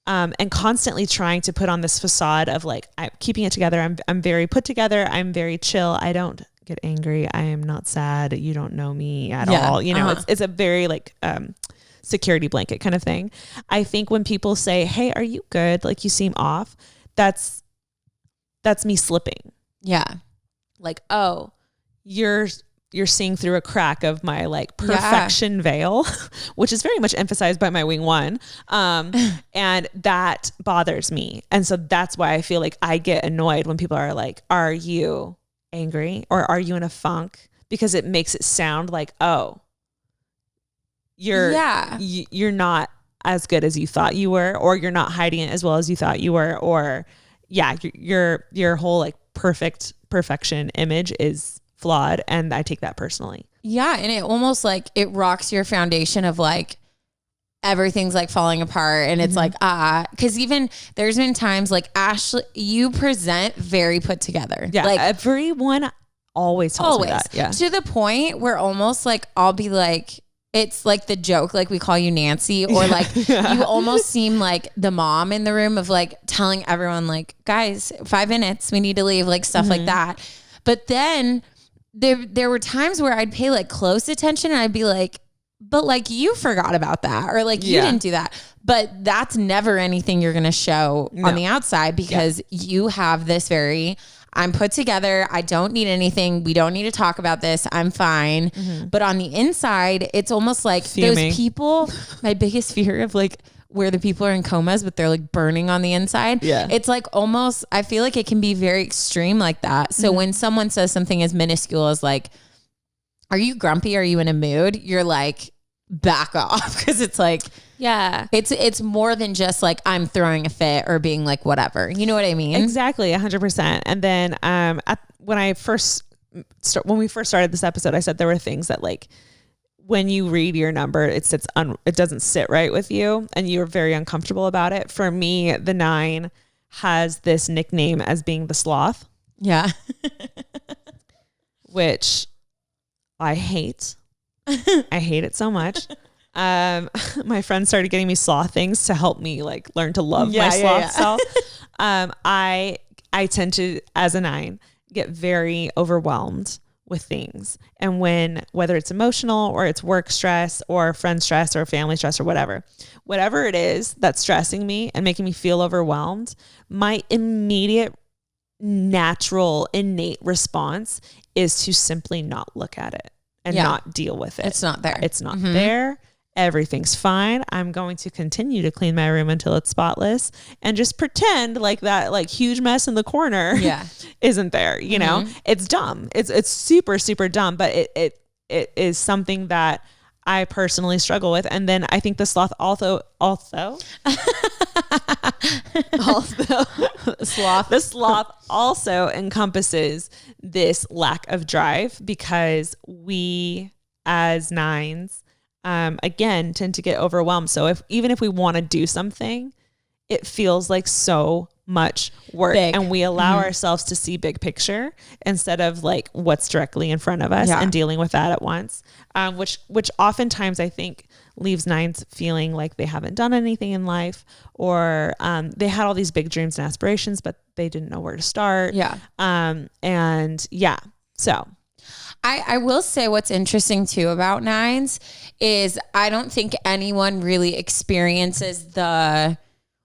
and constantly trying to put on this facade of like, I'm keeping it together. I'm very put together. I'm very chill. I don't get angry. I am not sad. You don't know me at all. You know, it's a very like, security blanket kind of thing. I think when people say, hey, are you good? Like you seem off. That's me slipping. Yeah. Like, oh, you're seeing through a crack of my like perfection veil, which is very much emphasized by my wing 1. And that bothers me. And so that's why I feel like I get annoyed when people are like, are you angry or are you in a funk? Because it makes it sound like, oh, you're not as good as you thought you were, or you're not hiding it as well as you thought you were, or your whole like perfection image is flawed, and I take that personally. Yeah, and it almost like it rocks your foundation of like everything's like falling apart, and it's like because even there's been times like Ashley, you present very put together. Yeah, like everyone always tells me that. Yeah, to the point where almost like I'll be like, it's like the joke, like we call you Nancy, or like you almost seem like the mom in the room of like telling everyone like, guys, 5 minutes, we need to leave, like stuff like that. But then there were times where I'd pay like close attention and I'd be like, but like you forgot about that, or like you didn't do that. But that's never anything you're going to show on the outside, because you have this very, I'm put together. I don't need anything. We don't need to talk about this. I'm fine. But on the inside, it's almost like those people, my biggest fear of like where the people are in comas, but they're like burning on the inside. Yeah. It's like almost, I feel like it can be very extreme like that. So when someone says something as minuscule as like, are you grumpy? Are you in a mood? You're like, back off. Cause it's like, it's more than just like I'm throwing a fit or being like whatever. You know what I mean? Exactly, 100%. And then when we first started this episode, I said there were things that like when you read your number, it doesn't sit right with you, and you're very uncomfortable about it. For me, the 9 has this nickname as being the sloth. Yeah, which I hate. I hate it so much. My friends started getting me sloth things to help me like learn to love my sloth self. I tend to, as a 9, get very overwhelmed with things. And whether it's emotional or it's work stress or friend stress or family stress or whatever it is that's stressing me and making me feel overwhelmed, my immediate natural innate response is to simply not look at it and not deal with it. It's not there. It's not there. Everything's fine. I'm going to continue to clean my room until it's spotless and just pretend like that like huge mess in the corner isn't there. You know, it's dumb. It's super, super dumb, but it is something that I personally struggle with. And then I think the sloth also the sloth also encompasses this lack of drive, because we as 9s, again, tend to get overwhelmed. So even if we want to do something, it feels like so much work, and we allow ourselves to see big picture instead of like what's directly in front of us and dealing with that at once. Which oftentimes I think leaves 9s feeling like they haven't done anything in life, or they had all these big dreams and aspirations, but they didn't know where to start. So I will say what's interesting too about 9s is I don't think anyone really experiences the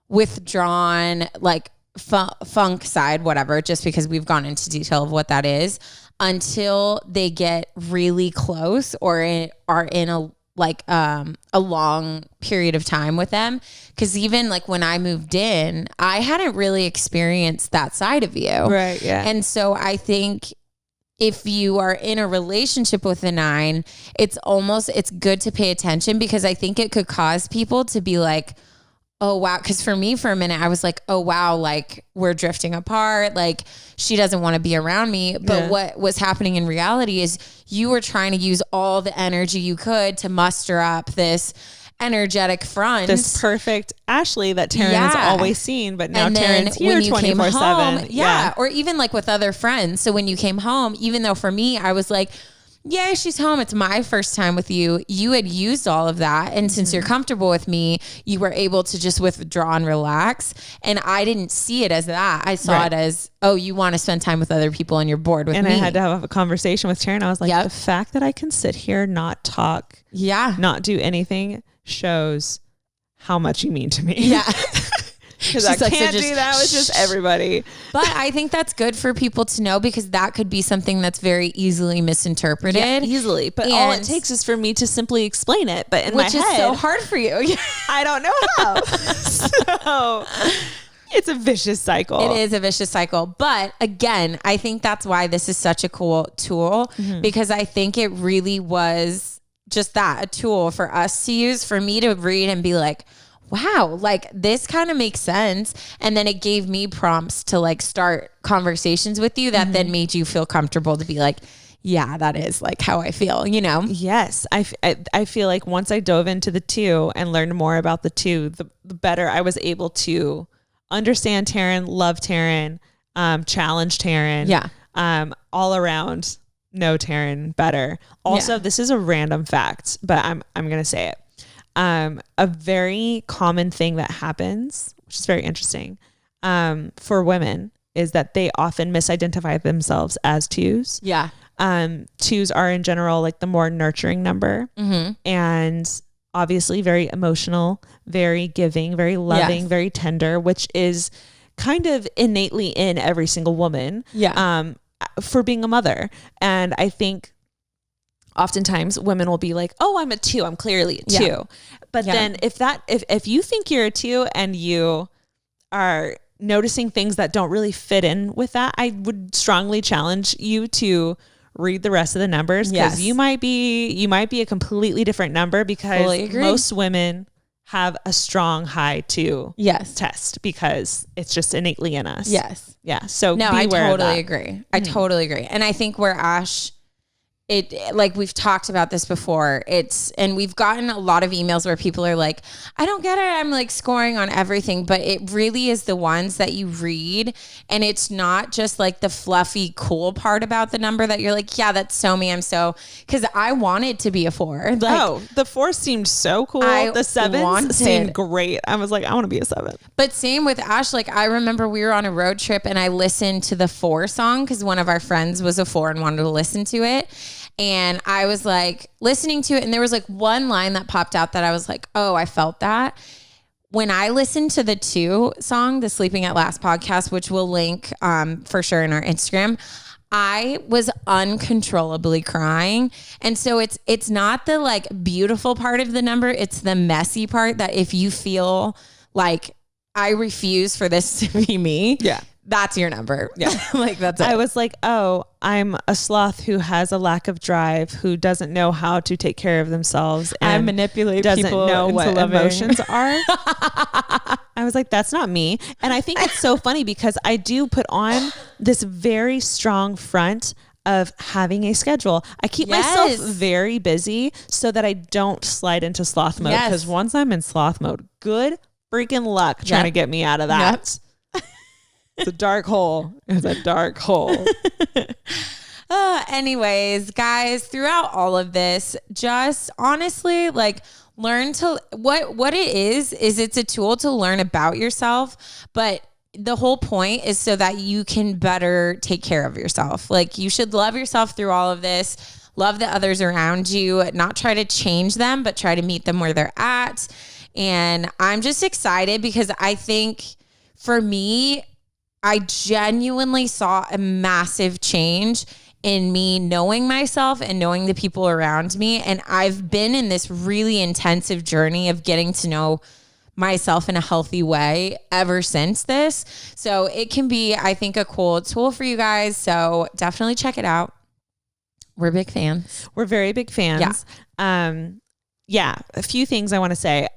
withdrawn, like funk side, whatever, just because we've gone into detail of what that is, until they get really close or are in a long period of time with them. Cause even like when I moved in, I hadn't really experienced that side of you. Right. Yeah. And so I think if you are in a relationship with a 9, it's good to pay attention, because I think it could cause people to be like, oh, wow. Because for me, for a minute, I was like, oh, wow, like we're drifting apart. Like she doesn't want to be around me. But what was happening in reality is you were trying to use all the energy you could to muster up this energetic front. This perfect Ashley that Taryne has always seen, but now Taryne's here 24/7. Yeah. Or even like with other friends. So when you came home, even though for me, I was like, yeah, she's home. It's my first time with you. You had used all of that. And since you're comfortable with me, you were able to just withdraw and relax. And I didn't see it as that. I saw it as, oh, you want to spend time with other people and you're bored with me. And I had to have a conversation with Taryne. I was like, the fact that I can sit here, not talk, not do anything shows how much you mean to me. Yeah. Because I can't do that with just everybody. But I think that's good for people to know, because that could be something that's very easily misinterpreted. Yeah, easily. But all it takes is for me to simply explain it. But in my head, which is so hard for you. I don't know how. So it's a vicious cycle. It is a vicious cycle. But again, I think that's why this is such a cool tool, because I think it really was just that, a tool for us to use, for me to read and be like, wow, like this kind of makes sense. And then it gave me prompts to like start conversations with you that then made you feel comfortable to be like, yeah, that is like how I feel, you know? Yes. I feel like once I dove into the 2 and learned more about the 2, the better I was able to understand Taryne, love Taryne, challenge Taryne. Yeah. All around know Taryne better. Also, this is a random fact, but I'm going to say it. A very common thing that happens, which is very interesting, for women, is that they often misidentify themselves as 2s. Yeah. 2s are in general like the more nurturing number, and obviously very emotional, very giving, very loving, very tender, which is kind of innately in every single woman. Yeah. For being a mother. And I think oftentimes women will be like, oh, I'm a 2. I'm clearly a 2. Yeah. But then if you think you're a 2 and you are noticing things that don't really fit in with that, I would strongly challenge you to read the rest of the numbers, because you might be a completely different number, because most women have a strong high 2 test, because it's just innately in us. Yes. Yeah. So no, I totally agree. I totally agree. And I think where Ash, like we've talked about this before, and we've gotten a lot of emails where people are like, I don't get it. I'm like scoring on everything, but it really is the ones that you read. And it's not just like the fluffy, cool part about the number that you're like, yeah, that's so me. I'm so, cause I wanted to be a 4. Like, the 4 seemed so cool. The 7s seemed great. I was like, I want to be a 7. But same with Ash. Like I remember we were on a road trip and I listened to the 4 song, cause one of our friends was a 4 and wanted to listen to it. And I was like listening to it, and there was like one line that popped out that I was like, oh, I felt that. When I listened to the 2 song, the Sleeping at Last podcast, which we'll link for sure in our Instagram, I was uncontrollably crying. And so it's not the like beautiful part of the number, it's the messy part that if you feel like I refuse for this to be me, that's your number. Yeah. Like that's it. I was like, oh, I'm a sloth who has a lack of drive, who doesn't know how to take care of themselves, and I manipulate doesn't people know what loving. Emotions are. I was like, that's not me. And I think it's so funny because I do put on this very strong front of having a schedule. I keep myself very busy so that I don't slide into sloth mode. Because once I'm in sloth mode, good freaking luck trying to get me out of that. It's a dark hole. It's a dark hole. Anyways, guys, throughout all of this, just honestly, like learn to what it is it's a tool to learn about yourself, but the whole point is so that you can better take care of yourself. Like you should love yourself through all of this, love the others around you, not try to change them, but try to meet them where they're at. And I'm just excited because I think for me, I genuinely saw a massive change in me knowing myself and knowing the people around me. And I've been in this really intensive journey of getting to know myself in a healthy way ever since this. So it can be, I think, a cool tool for you guys. So definitely check it out. We're big fans. We're very big fans. Yeah. A few things I want to say.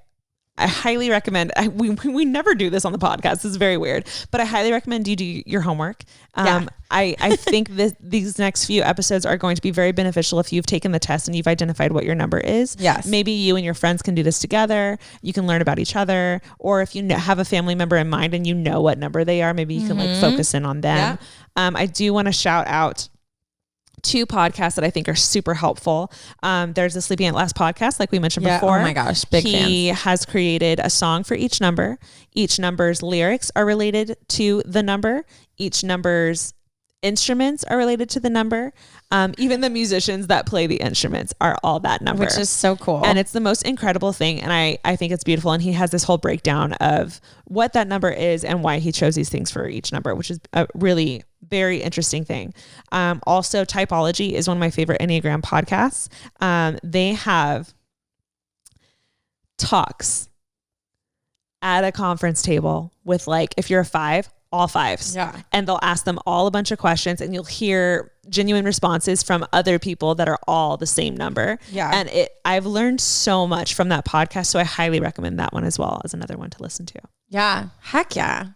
I highly recommend, we never do this on the podcast. This is very weird, but I highly recommend you do your homework. I think these next few episodes are going to be very beneficial if you've taken the test and you've identified what your number is. Yes. Maybe you and your friends can do this together. You can learn about each other. Or if you have a family member in mind and you know what number they are, maybe you can like focus in on them. Yeah. I do want to shout out 2 podcasts that I think are super helpful. There's the Sleeping at Last podcast, like we mentioned before. Oh my gosh, big fans. He has created a song for each number. Each number's lyrics are related to the number. Each number's instruments are related to the number. Even the musicians that play the instruments are all that number. Which is so cool. And it's the most incredible thing. And I think it's beautiful. And he has this whole breakdown of what that number is and why he chose these things for each number, which is a really very interesting thing. Also, Typology is one of my favorite Enneagram podcasts. They have talks at a conference table with, like, if you're a 5, all 5s. Yeah. And they'll ask them all a bunch of questions and you'll hear genuine responses from other people that are all the same number. Yeah. And I've learned so much from that podcast. So I highly recommend that one as well as another one to listen to. Yeah. Heck yeah.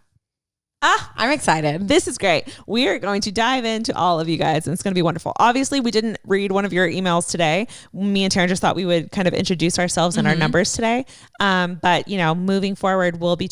I'm excited. This is great. We are going to dive into all of you guys and it's going to be wonderful. Obviously, we didn't read one of your emails today. Me and Taryne just thought we would kind of introduce ourselves and our numbers today. But moving forward, we'll be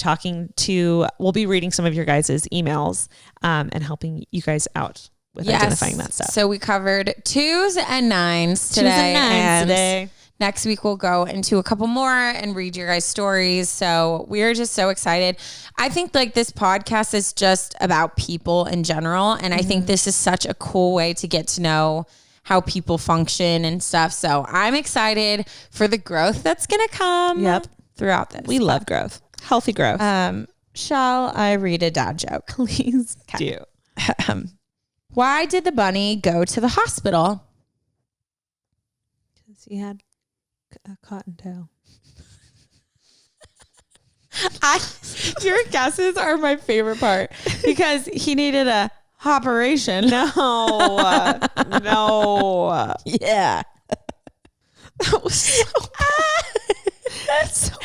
reading some of your guys' emails and helping you guys out with identifying that stuff. So we covered 2s and 9s today. Next week, we'll go into a couple more and read your guys' stories. So we're just so excited. I think like this podcast is just about people in general. And I think this is such a cool way to get to know how people function and stuff. So I'm excited for the growth that's going to come throughout this. We love growth. Healthy growth. Shall I read a dad joke? Please do. Why did the bunny go to the hospital? Because he had a cottontail. Your guesses are my favorite part because he needed a operation. No. Yeah. That was so That's so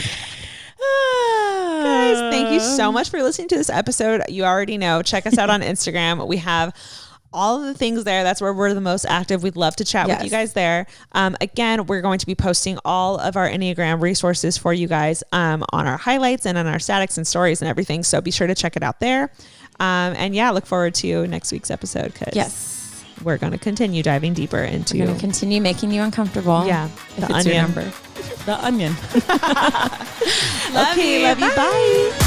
Guys, thank you so much for listening to this episode. You already know. Check us out on Instagram. We have all of the things there. That's where we're the most active. We'd love to chat with you guys there. Again, we're going to be posting all of our Enneagram resources for you guys on our highlights and on our statics and stories and everything. So be sure to check it out there. Look forward to next week's episode because we're going to continue diving deeper into. We're going to continue making you uncomfortable. Yeah. The onion. The onion. Love you. Bye.